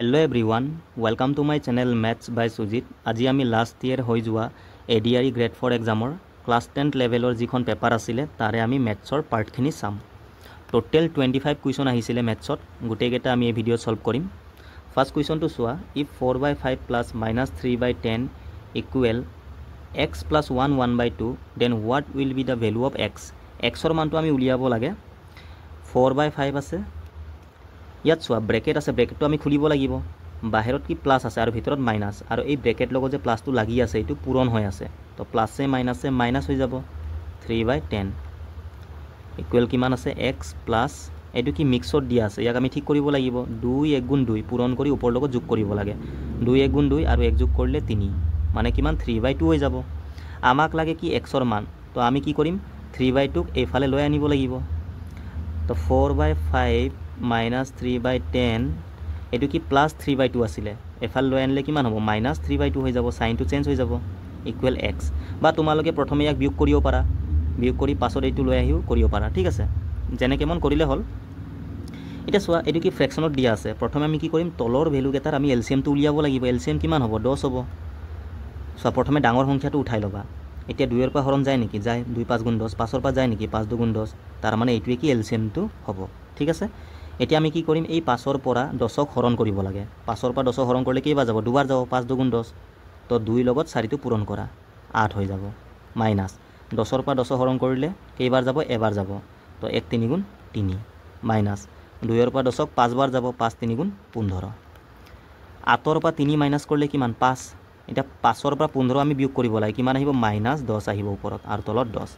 Hello everyone, welcome to my channel Maths by Sujit. আজি আমি last year হৈ যোৱা ADRE গ্ৰেড 4 এক্সামৰ ক্লাছ 10 লেভেলৰ যিখন পেপাৰ আছিলে তাৰে আমি মেথছৰ পাৰ্টখিনি চাম। টোটেল 25 কুৱেশ্যন আহিছিলে মেথছত, গোটেইকেইটা আমি এই ভিডিঅ'ত সলভ কৰিম। ফাৰ্ষ্ট কুৱেশ্যনটো চোৱা, if 4/5 plus -3/10 equal x plus 1 1/2 then what will be the value of x। এক্সৰ মানটো আমি উলিয়াব লাগে। 4/5 আছে, ইয়াত চোৱা ব্ৰেকেট আছে, ব্ৰেকেটটো আমি খুলিব লাগিব। বাহিৰত কি প্লাছ আছে আৰু ভিতৰত মাইনাছ, আৰু এই ব্ৰেকেট লগত যে প্লাছটো লাগি আছে এইটো পূৰণ হৈ আছে, তো প্লাছে মাইনাছে মাইনাছ হৈ যাব। 3/10 ইকুৱেল কিমান আছে x প্লাছ, এইটো কি মিক্সত দিয়া আছে, ইয়াক আমি ঠিক কৰিব লাগিব। 2 1 গুণ 2 পূৰণ কৰি ওপৰ লগত যোগ কৰিব লাগে। 2 1 গুণ 2 আৰু 1 যোগ কৰিলে 3, মানে কিমান 3/2 হৈ যাব। আমাক লাগে কি এক্সৰ মান, তো আমি কি কৰিম 3/2ক এইফালে লৈ আনিব লাগিব। তো 4/5 মাইনাছ 3/10 এইটো কি প্লাছ 3/2 আছিলে, এফালে লৈ আনিলে কিমান হ'ব মাইনাছ 3/2 হৈ যাব, চাইনটো চেঞ্জ হৈ যাব ইকুৱেল এক্স। বা তোমালোকে প্ৰথমে ইয়াক বিয়োগ কৰিব পাৰা, বিয়োগ কৰি পাছত এইটো লৈ আহিও কৰিব পাৰা, ঠিক আছে, যেনেকৈ মন কৰিলে হ'ল। এতিয়া চোৱা এইটো কি ফ্ৰেকশ্যনত দিয়া আছে, প্ৰথমে আমি কি কৰিম তলৰ ভেলুকেইটাৰ আমি এলচিএমটো উলিয়াব লাগিব। এলচিএম কিমান হ'ব 10 হ'ব। চোৱা প্ৰথমে ডাঙৰ সংখ্যাটো উঠাই ল'বা। এতিয়া 2ৰ পৰা হৰণ যায় নেকি, যায়, 2 5 গুণ 10, 5ৰ পৰা যায় নেকি 5 2 গুণ 10, তাৰ মানে এইটোৱে কি এলচিএমটো হ'ব, ঠিক আছে। এতিয়া আমি কি কৰিম এই 5ৰ পৰা 10ক হৰণ কৰিব লাগে। 5ৰ পৰা 10ক হৰণ কৰিলে কেইবাৰ যাব, দুবাৰ যাব, 5 2 গুণ 10, তো 2 লগত 4টো পূৰণ কৰা 8 হৈ যাব, মাইনাছ 10ৰ পৰা 10ক হৰণ কৰিলে কেইবাৰ যাব, এবাৰ যাব, তো 1 3 গুণ 3 মাইনাছ 2ৰ পৰা 10ক 5 বাৰ যাব, 5 3 গুণ 15। 8ৰ পৰা 3 মাইনাছ কৰিলে কিমান 5। এতিয়া 5ৰ পৰা 15 আমি বিয়োগ কৰিব লাগে, কিমান আহিব -10 আহিব ওপৰত আৰু তলত 10।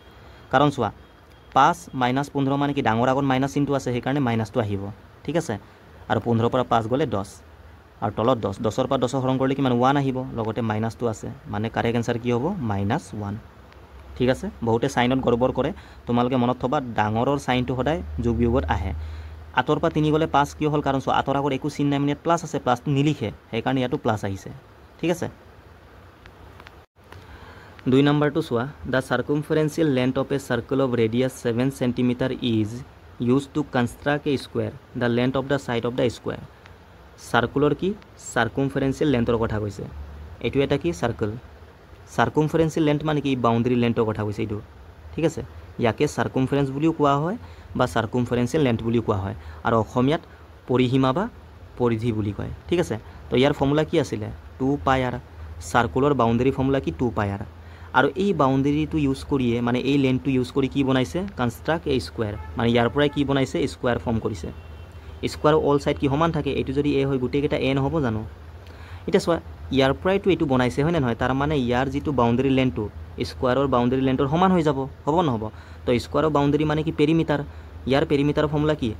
কাৰণ চোৱা 5 মাইনাছ 15 মানে কি ডাঙৰ আগত মাইনাছ চিনটো আছে, সেইকাৰণে মাইনাছটো আহিব, ঠিক আছে। আৰু 15ৰ পৰা 5 গ'লে 10 আৰু তলত 10। 10ৰ পৰা 10ক হৰণ কৰিলে কিমান 1 আহিব, লগতে মাইনাছটো আছে, মানে কাৰেক্ট এনচাৰ কি হ'ব -1, ঠিক আছে। বহুতে চাইনত গড়বড় কৰে, তোমালোকে মনত থবা ডাঙৰৰ চাইনটো সদায় যোগ বিয়োগত আহে। 8ৰ পৰা 3 গ'লে 5 কিয় হ'ল, কাৰণ চোৱা 8ৰ আগত একো চিন নাই, মানে ইয়াত প্লাছ আছে, প্লাছটো নিলিখে, সেইকাৰণে ইয়াতো প্লাছ আহিছে, ঠিক আছে। 2 নম্বৰটো চোৱা, the circumferential length of a circle of radius 7 cm is used to construct a square, the length of the side of the square. চাৰ্কুলৰ কি চাৰ্কুমফাৰেন্সিয়েল লেন্থৰ কথা কৈছে। এইটো এটা কি চাৰ্কুল, চাৰ্কুমফাৰেন্সিয়েল লেন্থ মানে কি বাউণ্ডেৰী লেন্থৰ কথা কৈছে এইটো, ঠিক আছে। ইয়াকে চাৰ্কুমফাৰেন্স বুলিও কোৱা হয় বা চাৰ্কুমফাৰেন্সিয়েল লেন্থ বুলিও কোৱা হয়, আৰু অসমীয়াত পৰিসীমা বা পৰিধি বুলি কয়, ঠিক আছে। তো ইয়াৰ ফৰ্মুলা কি আছিলে 2πr, চাৰ্কুলৰ বাউণ্ডেৰী ফৰ্মুলা কি 2πr। আৰু এই বাউণ্ডেৰীটো ইউজ কৰিয়ে, মানে এই লেন্থটো ইউজ কৰি কি বনাইছে কনষ্ট্ৰাক্ট এ স্কুৱেৰ, মানে ইয়াৰ পৰাই কি বনাইছে স্কুৱেৰ ফৰ্ম কৰিছে। স্কুৱেৰ অল ছাইড কি সমান থাকে, এইটো যদি এ হয় গোটেইকেইটা এ নহ'ব জানো। এতিয়া চোৱা ইয়াৰ পৰাইতো এইটো বনাইছে হয় নে নহয়, তাৰ মানে ইয়াৰ যিটো বাউণ্ডেৰী লেন্থটো স্কুৱাৰৰ বাউণ্ডেৰী লেন্থৰ সমান হৈ যাব, হ'ব নহ'ব। তো স্কুৱাৰৰ বাউণ্ডেৰী মানে কি পেৰিমিটাৰ, ইয়াৰ পেৰিমিটাৰৰ ফৰ্মুলা কি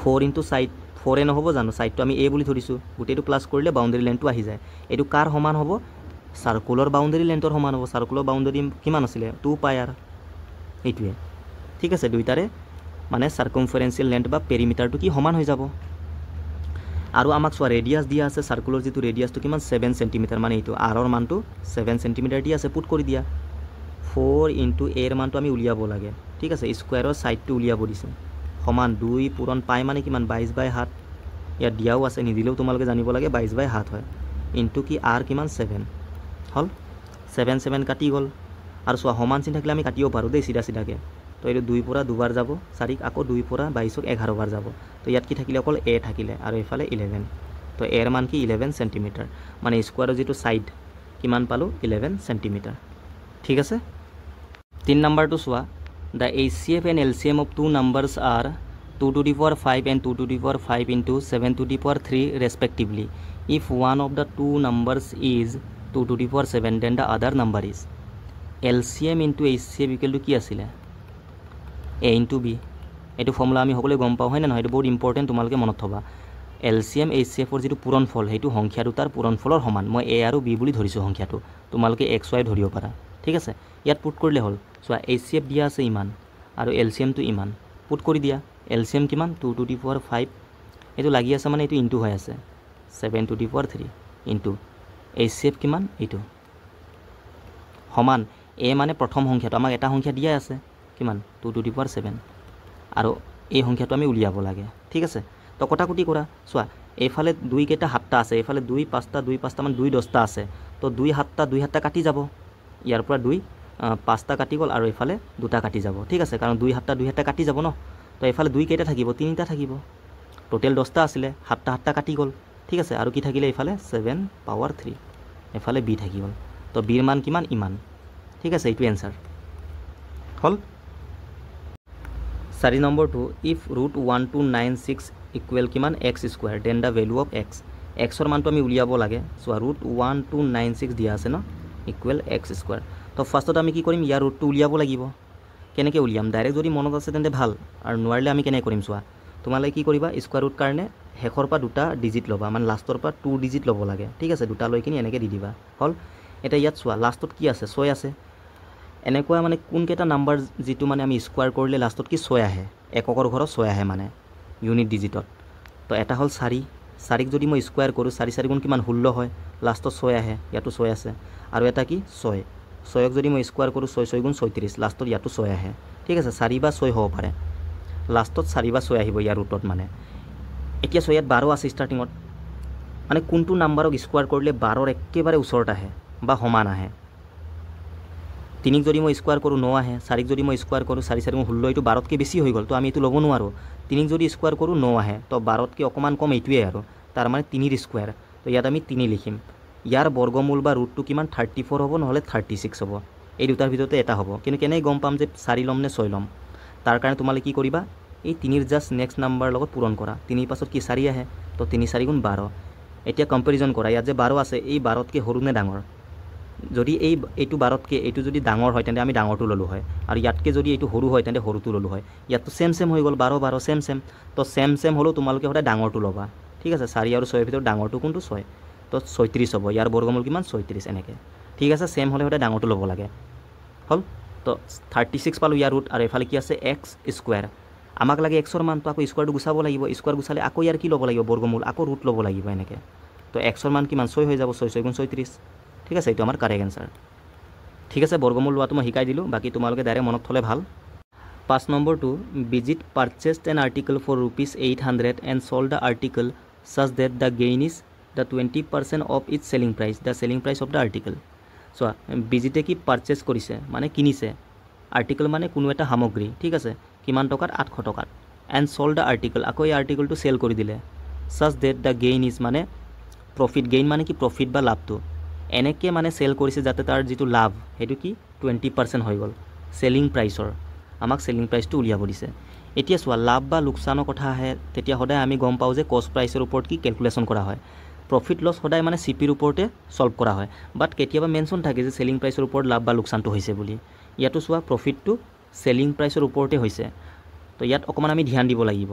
4 × ছাইড, 4 নহ'ব জানো, ছাইডটো আমি এ বুলি ধৰিছোঁ, গোটেইটো প্লাছ কৰিলে বাউণ্ডেৰী লেন্থটো আহি যায়। এইটো কাৰ সমান হ'ব, চাৰ্কুলৰ বাউণ্ডেৰী লেন্থৰ সমান হ'ব। চাৰ্কুলৰ বাউণ্ডেৰী কিমান আছিলে 2πr, এইটোৱে, ঠিক আছে। দুইটাৰে মানে চাৰ্কুমফাৰেন্সিয়েল লেন্থ বা পেৰিমিটাৰটো কি সমান হৈ যাব। আৰু আমাক চোৱা ৰেডিয়াছ দিয়া আছে, চাৰ্কুলৰ যিটো ৰেডিয়াছটো কিমান 7 cm, মানে এইটো আৰৰ মানটো 7 cm দি আছে, পুট কৰি দিয়া। 4 × এৰ মানটো আমি উলিয়াব লাগে, ঠিক আছে। স্কুৱেৰৰ ছাইডটো উলিয়াব দিছে, সমান 2 পূৰণ পাই মানে কিমান 22/7, ইয়াত দিয়াও আছে, নিদিলেও তোমালোকে জানিব লাগে 22/7 হয়, ইনটু কি আৰ কিমান 7 হ'ল, 7 7 কাটি গ'ল। আৰু চোৱা সমান চিন থাকিলে আমি কাটিব পাৰোঁ দেই চিধা চিধাকৈ। তো এইটো 2ৰ পৰা 2বাৰ যাব, 4ক আকৌ 2ৰ পৰা 22ক 11 বাৰ যাব। তো ইয়াত কি থাকিলে অকল এ থাকিলে, আৰু এইফালে 11, তো এৰ মান কি 11 cm, মানে স্কুৱাৰৰ যিটো ছাইড কিমান পালোঁ 11 cm, ঠিক আছে। 3 নম্বৰটো চোৱা, the HCF and LCM of 2 numbers R 2⁵ and 2⁵ into 7⁵ respectively. If one of the two numbers is 2⁵, then the other number is LCM into HCF equal to কি আছিলে A into B। এইটো formula আমি সকলোৱে গম পাওঁ হয় নে নহয়, এইটো বহুত ইম্পৰ্টেণ্ট, তোমালোকে মনত থবা। LCM HCFৰ যিটো পূৰণফল সেইটো সংখ্যা দুটাৰ পূৰণফলৰ সমান। মই A আৰু B বুলি ধৰিছোঁ সংখ্যাটো, তোমালোকে XY ধৰিব পাৰা, ঠিক আছে। ইয়াত পুট কৰিলে হ'ল, চোৱা HCF দিয়া আছে ইমান আৰু LCMটো ইমান, পুট কৰি দিয়া। LCM কিমান 2⁵, এইটো লাগি আছে মানে এইটো ইনটু হৈ আছে 7⁵ ইনটু HCF কিমান এইটো সমান এ, মানে প্ৰথম সংখ্যাটো আমাক এটা সংখ্যা দিয়া আছে কিমান 2⁵, আৰু এই সংখ্যাটো আমি উলিয়াব লাগে, ঠিক আছে। তো কটাকুটি কৰা, চোৱা এইফালে 2 কেইটা 7টা আছে, এইফালে 2 5টা 2 5টা মানে 2 10টা আছে। তো 2 7টা 2 7টা কাটি যাব, ইয়াৰ পৰা 2 5টা কাটি গ'ল আৰু এইফালে 2টা কাটি যাব, ঠিক আছে, কাৰণ 2 7টা 2 7টা কাটি যাব ন। তো এইফালে 2 কেইটা থাকিব, 3টা থাকিব, টোটেল 10টা আছিলে, 7টা 7টা কাটি গ'ল, ঠিক আছে। আৰু কি থাকিলে এইফালে 7 পাৱাৰ 3, এইফালে বি থাকি গ'ল। তো বিৰ মান কিমান, ইমান, ঠিক আছে, এইটো এনচাৰ হ'ল। 4 নম্বৰটো, ইফ √1296 ইকুৱেল কিমান x square, then the value of x. এক্সৰ মানটো আমি উলিয়াব লাগে। চোৱা √1296 দিয়া আছে ন, ইকুৱেল এক্স স্কুৱেৰ। তো ফাৰ্ষ্টত আমি কি কৰিম, ইয়াৰ ৰুটটো উলিয়াব লাগিব। কেনেকৈ উলিয়াম, ডাইৰেক্ট যদি মনত আছে তেন্তে ভাল, আৰু নোৱাৰিলে আমি কেনেকৈ কৰিম চোৱা। তোমালোকে কি কৰিবা, স্কুৱাৰ ৰুট কাৰণে শেষৰ পৰা 2টা ডিজিট ল'বা, মানে লাষ্টৰ পৰা 2 ডিজিট ল'ব লাগে, ঠিক আছে। 2টা লৈ কিনি এনেকৈ দি দিবা, হ'ল। এতিয়া ইয়াত চোৱা লাষ্টত কি আছে, 6 আছে। এনেকুৱা মানে কোনকেইটা নাম্বাৰ যিটো মানে আমি স্কুৱাৰ কৰিলে লাষ্টত কি 6 আহে, এককৰ ঘৰত 6 আহে মানে ইউনিট ডিজিটত। তো এটা হ'ল 4, 4ক যদি মই স্কুৱাৰ কৰোঁ, 4 4 গুণ কিমান 16 হয়, লাষ্টত 6 আহে, ইয়াতো 6 আছে। আৰু এটা কি 6, 6ক যদি মই স্কুৱাৰ কৰোঁ 6 6 গুণ 36, লাষ্টত ইয়াতো 6 আহে, ঠিক আছে। 4 বা 6 হ'ব পাৰে, লাষ্টত 4 বা 6 আহিব ইয়াৰ ৰুটত মানে। এতিয়া 6 ইয়াত 12 আছে ষ্টাৰ্টিঙত, মানে কোনটো নাম্বাৰক স্কুৱাৰ কৰিলে 12ৰ একেবাৰে ওচৰত আহে বা সমান আহে। 3ক যদি মই স্কুৱাৰ কৰোঁ 9 আহে, 4ক যদি মই স্কুৱাৰ কৰোঁ 4 4 গুণ 16, এইটো 12তকৈ বেছি হৈ গ'ল, তো আমি এইটো ল'ব নোৱাৰোঁ। 3ক যদি স্কুৱাৰ কৰোঁ 9 আহে, তো 12তকৈ অকণমান কম এইটোৱে আৰু, তাৰ মানে 3ৰ স্কুৱাৰ। তো ইয়াত আমি 3 লিখিম। ইয়াৰ বৰ্গমূল বা ৰুটটো কিমান 34 হ'ব, নহ'লে 36 হ'ব, এই দুটাৰ ভিতৰতে এটা হ'ব। কিন্তু কেনেকৈ গম পাম যে 4 ল'ম নে 6 ল'ম, তাৰ কাৰণে তোমালোকে কি কৰিবা, এই 3ৰ জাষ্ট নেক্সট নাম্বাৰৰ লগত পূৰণ কৰা। 3ৰ পাছত কি 4 আহে, তো 3 4 গুণ 12। এতিয়া কম্পেৰিজন কৰা, ইয়াত যে 12 আছে, এই 12তকৈ সৰু নে ডাঙৰ। যদি এইটো 12তকৈ এইটো যদি ডাঙৰ হয় তেন্তে আমি ডাঙৰটো ল'লোঁ হয়, আৰু ইয়াতকৈ যদি এইটো সৰু হয় তেন্তে সৰুটো ল'লোঁ হয়। ইয়াততো ছেম ছেম হৈ গ'ল, 12 12 ছেম ছেম। তো ছেম ছেম হ'লেও তোমালোকে সদায় ডাঙৰটো ল'বা, ঠিক আছে। 4 আৰু 6ৰ ভিতৰত ডাঙৰটো কোনটো, 6। তো 36 হ'ব, ইয়াৰ বৰ্গমূল কিমান 36, এনেকৈ, ঠিক আছে। ছেম হ'লে সদায় ডাঙৰটো ল'ব লাগে, হ'ল। তো 36 পালোঁ ইয়াৰ ৰুট, আৰু এইফালে কি আছে এক্স স্কুৱেৰ। আমাক লাগে এক্সৰ মান, তো আকৌ স্কুৱাৰটো গুচাব লাগিব, স্কুৱাৰ গুচালে আকৌ ইয়াৰ কি ল'ব লাগিব, বৰ্গমূল, আকৌ ৰুট ল'ব লাগিব এনেকৈ। তো এক্সৰ মান কিমান 6 হৈ যাব, 6 6 গুণ 36, ঠিক আছে। এইটো আমাৰ কাৰেক্ট এনচাৰ, ঠিক আছে। বৰ্গমূল লোৱাটো মই শিকাই দিলোঁ, বাকী তোমালোকে ডাইৰেক্ট মনত থ'লে ভাল। 5 নম্বৰটো, Bijit purchased an article for ₹800 and sold the article such that the gain is the 20% of its selling price, the selling price of the article. চোৱা, বিজিতে কি পাৰ্চেছ কৰিছে, মানে কিনিছে, আৰ্টিকল মানে কোনো এটা সামগ্ৰী, ঠিক আছে, কিমান টকাত, 800 টকাত। এণ্ড ছল্ড দ্য আৰ্টিকল, আকৌ এই আৰ্টিকলটো চেল কৰি দিলে। Such that the gain is মানে প্ৰফিট, গেইন মানে কি প্ৰফিট বা লাভটো, এনেকৈ মানে চেল কৰিছে যাতে তাৰ যিটো লাভ সেইটো কি 20% হৈ গ'ল চেলিং প্ৰাইচৰ। আমাক চেলিং প্ৰাইচটো উলিয়াব দিছে। এতিয়া চোৱা, লাভ বা লোকচানৰ কথা আহে তেতিয়া সদায় আমি গম পাওঁ যে কষ্ট প্ৰাইচৰ ওপৰত কি কেলকুলেশ্যন কৰা হয়। প্ৰফিট লছ সদায় মানে চিপিৰ ওপৰতে ছল্ভ কৰা হয়, বাট কেতিয়াবা মেনশ্যন থাকে যে চেলিং প্ৰাইচৰ ওপৰত লাভ বা লোকচানটো হৈছে বুলি। ইয়াতো চোৱা, প্ৰফিটটো চেলিং প্ৰাইচৰ ওপৰতে হৈছে, তো ইয়াত অকণমান আমি ধ্যান দিব লাগিব।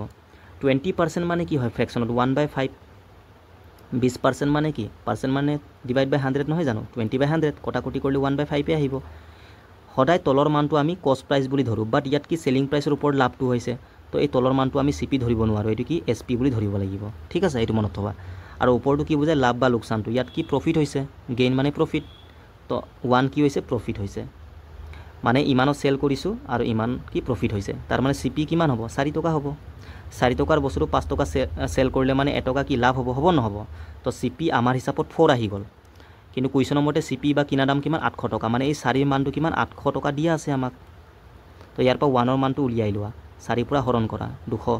20% মানে কি হয় ফ্ৰেকশ্যনত 1/5, 20% মানে কি, পাৰ্চেণ্ট মানে ডিভাইড বাই 100 নহয় জানো, 20/100 কটাকটি কৰিলে 1/5 আহিব। সদায় তলৰ মানটো আমি কষ্ট প্ৰাইচ বুলি ধৰোঁ, বাট ইয়াত কি চেলিং প্ৰাইচৰ ওপৰত লাভটো হৈছে, তো এই তলৰ মানটো আমি চিপি ধৰিব নোৱাৰোঁ, এইটো কি SP বুলি ধৰিব লাগিব, ঠিক আছে, এইটো মনত থ'বা। আৰু ওপৰটো কি বুজায়, লাভ বা লোকচানটো, ইয়াত কি প্ৰফিট হৈছে, গেইন মানে প্ৰফিট, তো 1 কি হৈছে প্ৰফিট হৈছে, মানে ইমানত চেল কৰিছোঁ আৰু ইমান কি প্ৰফিট হৈছে, তাৰ মানে CP কিমান হ'ব 4 টকা হ'ব। 4 টকাৰ বস্তুটো 5 টকা চেল কৰিলে মানে 1 টকা কি লাভ হ'ব, হ'ব নহ'ব। তো CP আমাৰ হিচাপত 4 আহি গ'ল, কিন্তু কুৱেশ্যনৰ মতে CP বা কিনা দাম কিমান 800 টকা, মানে এই 4ৰ মানটো কিমান 800 টকা দিয়া আছে আমাক। তো ইয়াৰ পৰা 1ৰ মানটো উলিয়াই লোৱা, 4ৰ পৰা হৰণ কৰা, 200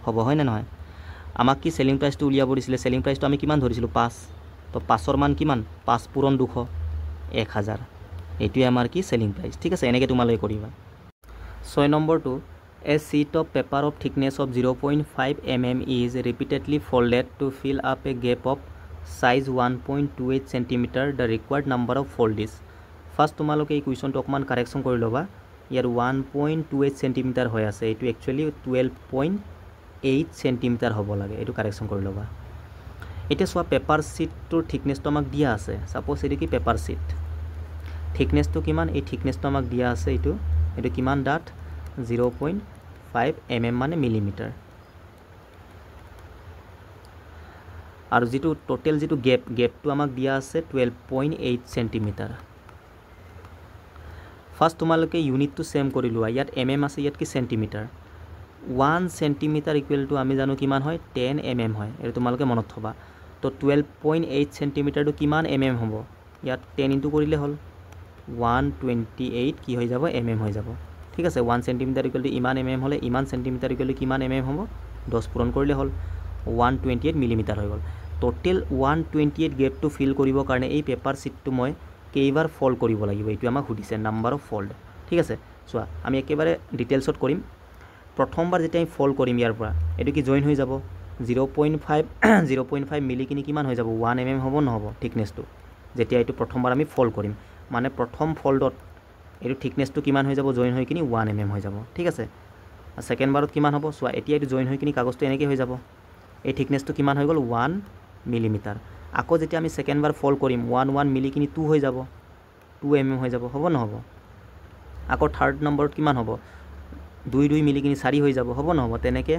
হ'ব, হয়নে নহয়। আমাক কি চেলিং প্ৰাইচটো উলিয়াব দিছিলে, চেলিং প্ৰাইচটো আমি কিমান ধৰিছিলোঁ 5, তো 5ৰ মান কিমান 5 পূৰণ 200, 1000, এইটোৱে আমাৰ কি চেলিং প্ৰাইচ, ঠিক আছে। এনেকৈ তোমালোকে কৰিবা। 6 নম্বৰটো, a sheet of paper of thickness of 0.5 mm is repeatedly folded to fill up a gap of size 1.28 cm, the required number of fold is. First তোমালোকে এই কুৱেশ্যনটো অকণমান কাৰেকশ্যন কৰি ল'বা। ইয়াৰ 1.28 cm হৈ আছে, এইটো একচুৱেলি 12.8 cm হ'ব লাগে, এইটো কাৰেকশ্যন কৰি ল'বা। এতিয়া চোৱা, পেপাৰ শ্বীটটোৰ থিকনেছটো আমাক দিয়া আছে, ছাপ'জ এইটো কি পেপাৰ শ্বীট, থিকনেছটো কিমান, এই থিকনেছটো আমাক দিয়া আছে, এইটো কিমান ডাঠ 0.5 mm মানে মিলিমিটাৰ, আৰু যিটো টোটেল যিটো গেপটো আমাক দিয়া আছে 12.8 cm। ফাৰ্ষ্ট তোমালোকে ইউনিটটো ছেম কৰি লোৱা, ইয়াত mm আছে, ইয়াত কি চেণ্টিমিটাৰ, 1 সেন্টিমিটাৰ ইকুৱেল টু আমি জানো কিমান হয় 10 mm হয় এইটো তোমালোকে মনত থবা তো 12.8 সেন্টিমিটাৰটো কিমান mm হ'ব ইয়াত 10 ইনটু কৰিলে হ'ল 128 কি হৈ যাব mm হৈ যাব ঠিক আছে 1 সেন্টিমিটাৰ ইকুৱেল টু ইমান mm হ'লে ইমান সেন্টিমিটাৰ ইকুৱেল টু কিমান mm হ'ব 10 পূৰণ কৰিলে হ'ল 128 মিলিমিটাৰ হৈ গ'ল টোটেল 128 গেপটো ফিল কৰিবৰ কাৰণে এই পেপাৰ ছিটটো মই কেইবাৰ ফল্ড কৰিব লাগিব এইটো আমাক সুধিছে নাম্বাৰ অফ ফল্ড ঠিক আছে চোৱা আমি একেবাৰে ডিটেইলছত কৰিম প্ৰথমবাৰ যেতিয়া আমি ফল্ড কৰিম ইয়াৰ পৰা এইটো কি জইন হৈ যাব 0.5 মিলি কিনি কিমান হৈ যাব 1 mm হ'ব নহ'ব থিকনেছটো যেতিয়া এইটো প্ৰথমবাৰ আমি ফল্ড কৰিম মানে প্ৰথম ফল্ডত এইটো থিকনেছটো কিমান হৈ যাব জইন হৈ কিনি 1 mm হৈ যাব ঠিক আছে সেকেন্ড বাৰত কিমান হ'ব চোৱা এতিয়া এইটো জইন হৈ কিনি কাগজটো এনেকৈ হৈ যাব এই থিকনেছটো কিমান হৈ গ'ল 1 মিলিমিটাৰ আকৌ যেতিয়া আমি সেকেন্ড বাৰ ফল্ড কৰিম 1 মিলি কিনি 2 হৈ যাব 2 mm হৈ যাব হ'ব নহ'ব আকৌ থাৰ্ড নম্বৰত কিমান হ'ব 2 মিলি কিনি 4 হৈ যাব হ'ব নহ'ব তেনেকৈ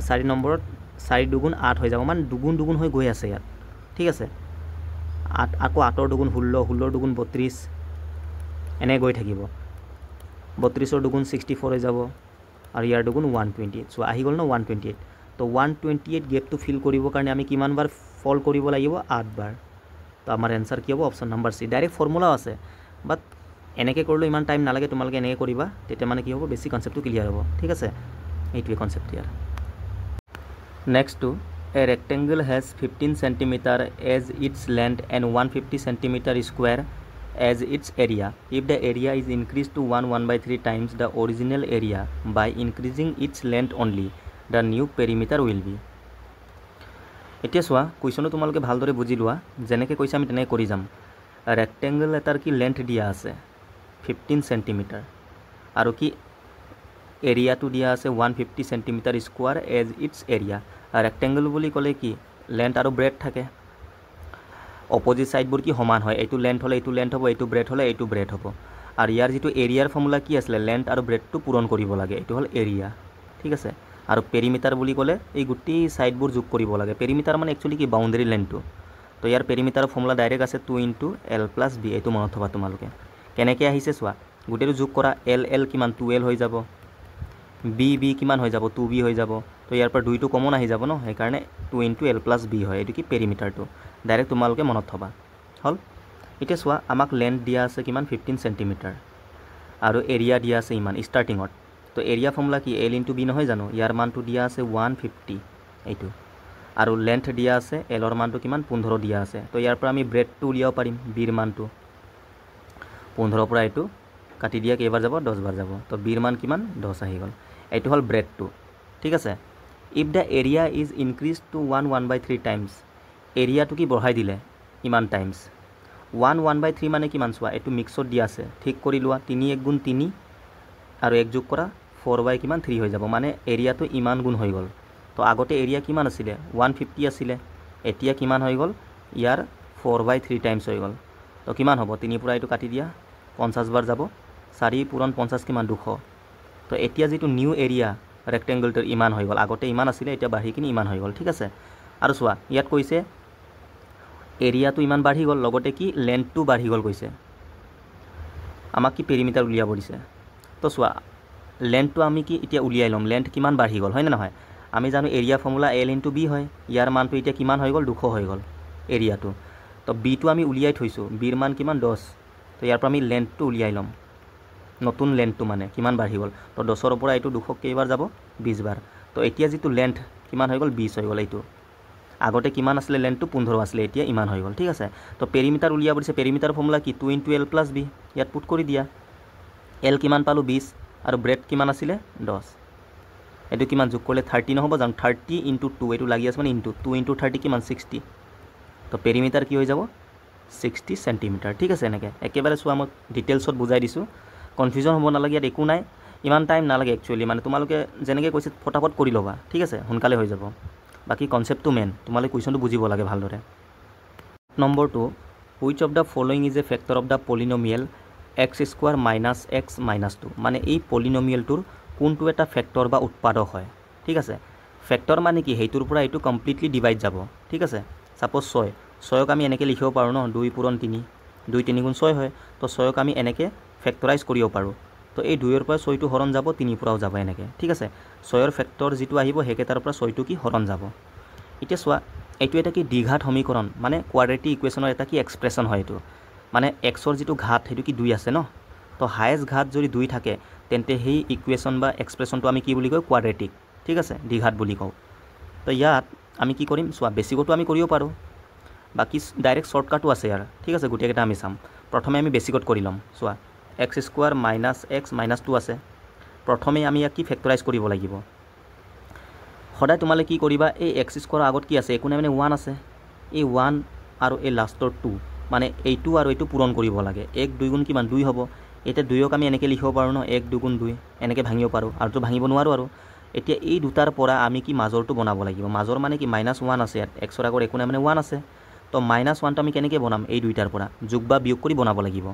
4 নম্বৰত 4 দুগুণ 8 হৈ যাব মানে দুগুণ হৈ গৈ আছে ইয়াত ঠিক আছে 8 আকৌ 8 দুগুণ 16 দুগুণ 32 এনে গৈ থাকিব 32 দুগুণ 64 হৈ যাব আৰু ইয়াৰ দুগুণ 128 সো আহি গ'ল ন 128 তো 128 গেপটো ফিল কৰিবৰ কাৰণে আমি কিমান বাৰ ফল্ড কৰিব লাগিব 8 বাৰ তো আমাৰ এনসাৰ কি হ'ব অপশন নাম্বাৰ সি ডাইৰেক্ট ফৰ্মুলা আছে বাট এনেকৈ কৰিলে ইমান টাইম নালাগে তোমালোকে এনেকৈ কৰিবা তেতিয়া মানে কি হ'ব বেছি কনসেপ্টটো ক্লিয়াৰ হ'ব ঠিক আছে এইটোৱে কনসেপ্ট ইয়াৰ next two a rectangle has 15 centimetre as its length and 150 centimetre square as its area if the area is increased to 1/3 times the original area by increasing its length only the new perimeter will be এতিয়া চোৱা কুৱেশ্যনটো তোমালোকে ভালদৰে বুজি লোৱা যেনেকৈ কৈছে আমি তেনেকৈ কৰি যাম ৰেক্টেংগল এটাৰ কি লেন্থ দিয়া আছে 15 সেন্টিমিটাৰ আৰু কি এৰিয়াটো দিয়া আছে 150 centimetre square as its area rectangle বুলি ক'লে কি লেন্থ আৰু ব্ৰেড থাকে অপোজিট সাইডবোৰ কি সমান হয় এইটো লেন্থ হলে এইটো লেন্থ হ'ব এইটো ব্ৰেড হলে এইটো ব্ৰেড হ'ব আৰু ইয়াৰ যেটো এৰিয়াৰ ফৰ্মুলা কি আছিল লেন্থ আৰু ব্ৰেডটো পূৰণ কৰিব লাগে এইটো হল এৰিয়া ঠিক আছে আৰু পেৰিমিটাৰ বুলি ক'লে এই গুটি সাইডবোৰ যোগ কৰিব লাগে পেৰিমিটাৰ মানে একচুয়ালি কি বাউন্ডাৰী লেন্থটো তো ইয়াৰ পেৰিমিটাৰৰ ফৰ্মুলা ডাইৰেক্ট আছে 2 * l + b এইটো মনত থবা তোমালোকে কেনেকৈ আহিছে চোৱা গুটিটো যোগ কৰা l কিমান 2l হৈ যাব b কিমান হৈ যাব 2b হৈ যাব তো ইয়াৰ পৰা 2টো কমন আহি যাব ন সেইকাৰণে 2 * l + b হয় এইটো কি পেৰিমিটাৰটো ডাইৰেক্ট তোমালোকে মনত থবা হল এতিয়া চোৱা আমাক লেন্থ দিয়া আছে কিমান 15 সেন্টিমিটাৰ আৰু এৰিয়া দিয়া আছে ইমান স্টাৰ্টিংত তো এৰিয়া ফৰ্মুলা কি l * b নহয় জানো ইয়াৰ মানটো দিয়া আছে 150 এইটো আৰু লেন্থ দিয়া আছে l ৰ মানটো কিমান 15 দিয়া আছে তো ইয়াৰ পৰা আমি ব্ৰেডটো উলিয়াব পাৰিম b ৰ মানটো 15 পৰা এইটো কাটি দিয়া কেইবাৰ যাব 10 বাৰ যাব তো b ৰ মান কিমান 10 আহি গ'ল এইটো হল ব্ৰেডটো ঠিক আছে if the area is increase to 1/3 times এৰিয়াটো কি বঢ়াই দিলে ইমান টাইমছ 1/3 মানে কিমান চোৱা এইটো মিক্সত দিয়া আছে ঠিক কৰি লোৱা 3 * 1 * 3 আৰু 1 যোগ কৰা 4 কিমান 3 হৈ যাব মানে এৰিয়াটো ইমান গুণ হৈ গ'ল তো আগতে এৰিয়া কিমান আছিল 150 আছিল এতিয়া কিমান হৈ গ'ল ইয়াৰ 4/3 টাইমছ হৈ গ'ল তো কিমান হ'ব 3 পৰা এইটো কাটি দিয়া 50 বাৰ যাব 4 পূৰণ 50 কিমান 200 তো এতিয়া যেটো নিউ এৰিয়া ৰেক্টেংগলটোৰ ইমান হৈ গ'ল আগতে ইমান আছিল এতিয়া বাঢ়ি কিনি ইমান হৈ গ'ল ঠিক আছে আৰু চোৱা ইয়াত কৈছে এৰিয়াটো ইমান বাঢ়ি গ'ল লগতে কি লেন্থটো বাঢ়ি গ'ল কৈছে আমাক কি পেৰিমিটাৰ উলিয়াব দিছে তো চোৱা লেন্থটো আমি কি এতিয়া উলিয়াই লম লেন্থ কিমান বাঢ়ি গ'ল হয় না নহয় আমি জানো এৰিয়া ফৰ্মুলা l * b হয় ইয়াৰ মানটো এতিয়া কিমান হৈ গ'ল 200 হৈ গ'ল এৰিয়াটো তো b টো আমি উলিয়াই থৈছো b ৰ মান কিমান 10 তো ইয়াৰ পৰা আমি লেন্থটো উলিয়াই লম নতুন লেন্থটো মানে কিমান বাঢ়ি গ'ল তো 10 ৰ পৰা এইটো 200 কেইবাৰ যাব 20 বাৰ তো এতিয়া যেটো লেন্থ কিমান হৈ গ'ল 20 হৈ গ'ল এইটো আগতে কিমান আছিল লেন্থটো 15 আছিল এতিয়া ইমান হৈ গ'ল ঠিক আছে তো পেৰিমিটাৰ উলিয়াব দিছে পেৰিমিটাৰ ফৰ্মুলা কি 2 * l + b ইয়াত পুট কৰি দিয়া l কিমান পালো 20 আৰু ব্ৰেড কিমান আছিল 10 এটো কিমান যোগ কৰিলে 30 নহব জানো 30 * 2 এটো লাগি আছে মানে ইনটু 2 * 30 কিমান 60 তো পেৰিমিটাৰ কি হৈ যাব 60 সেন্টিমিটাৰ ঠিক আছে এনেকৈ একেবাৰে চোৱা মই ডিটেইলছত বুজাই দিছো কনফিউজন হ'ব নালাগে ইয়াত একো নাই ইমান টাইম নালাগে একচুয়ালি মানে তোমালোকে যেনেকৈ কৈছে ফটাফট কৰি ল'বা ঠিক আছে সোনকালে হৈ যাব বাকি কনসেপ্টটো মেন তোমালোকে কুৱেশ্যনটো বুজিব লাগে ভালদৰে number 2 which of the following is a factor of the polynomial x² - x - 2 মানে এই পলিনোমিয়েলটোৰ কোনটো এটা ফ্যাক্টৰ বা উৎপাদক হয় ঠিক আছে ফ্যাক্টৰ মানে কি হেইটোৰ পৰা এইটো কমপ্লিটলি ডিভাইড যাব ঠিক আছে সাপোজ 6ক আমি এনেকৈ লিখিব পাৰো ন 2 * 3 2 * 3 * 6 হয় তো 6ক আমি এনেকৈ ফ্যাক্টৰাইজ কৰিব পাৰো তো এই 2ৰ পৰা 6টো হৰণ যাব 3ৰ পৰাও যাব এনেকৈ ঠিক আছে 6ৰ ফেক্টৰ যিটো আহিব সেইকেইটাৰ পৰা 6টো কি হৰণ যাব এতিয়া চোৱা এইটো এটা কি দ্বিঘাত সমীকৰণ মানে কোৱাড্ৰেটিক ইকুৱেশ্যনৰ এটা কি এক্সপ্ৰেশ্যন হয় এইটো মানে এক্সৰ যিটো ঘাত সেইটো কি 2 আছে ন তো হায়েষ্ট ঘাত যদি 2 থাকে তেন্তে সেই ইকুৱেশ্যন বা এক্সপ্ৰেশ্যনটো আমি কি বুলি কওঁ কোৱাড্ৰেটিক ঠিক আছে দ্বিঘাত বুলি কওঁ তো ইয়াত আমি কি কৰিম চোৱা বেছিকতো আমি কৰিব পাৰোঁ বাকি ডাইৰেক্ট শ্বৰ্টকাটো আছে ইয়াৰ ঠিক আছে গোটেইকেইটা আমি চাম প্ৰথমে আমি বেছিকত কৰি ল'ম চোৱা x² - x - 2 আছে প্ৰথমে আমি ইয়াক কি ফেক্টৰাইজ কৰিব লাগিব সদায় তোমালে কি কৰিবা এই x² আগত কি আছে একো নাই মানে 1 আছে এই 1 আৰু এই লাষ্টৰ 2 মানে এইটো আৰু এইটো পূৰণ কৰিব লাগে 1 2 গুণ কিমান 2 হ'ব এতিয়া 2ক আমি এনেকৈ লিখিব পাৰোঁ ন 1 2 গুণ 2 এনেকৈ ভাঙিব পাৰোঁ আৰুতো ভাঙিব নোৱাৰোঁ আৰু এতিয়া এই দুটাৰ পৰা আমি কি মাজৰটো বনাব লাগিব মাজৰ মানে কি -1 আছে ইয়াত xৰ আগত একো নাই মানে 1 আছে তো -1টো আমি কেনেকৈ বনাম এই দুইটাৰ পৰা যোগ বা বিয়োগ কৰি বনাব লাগিব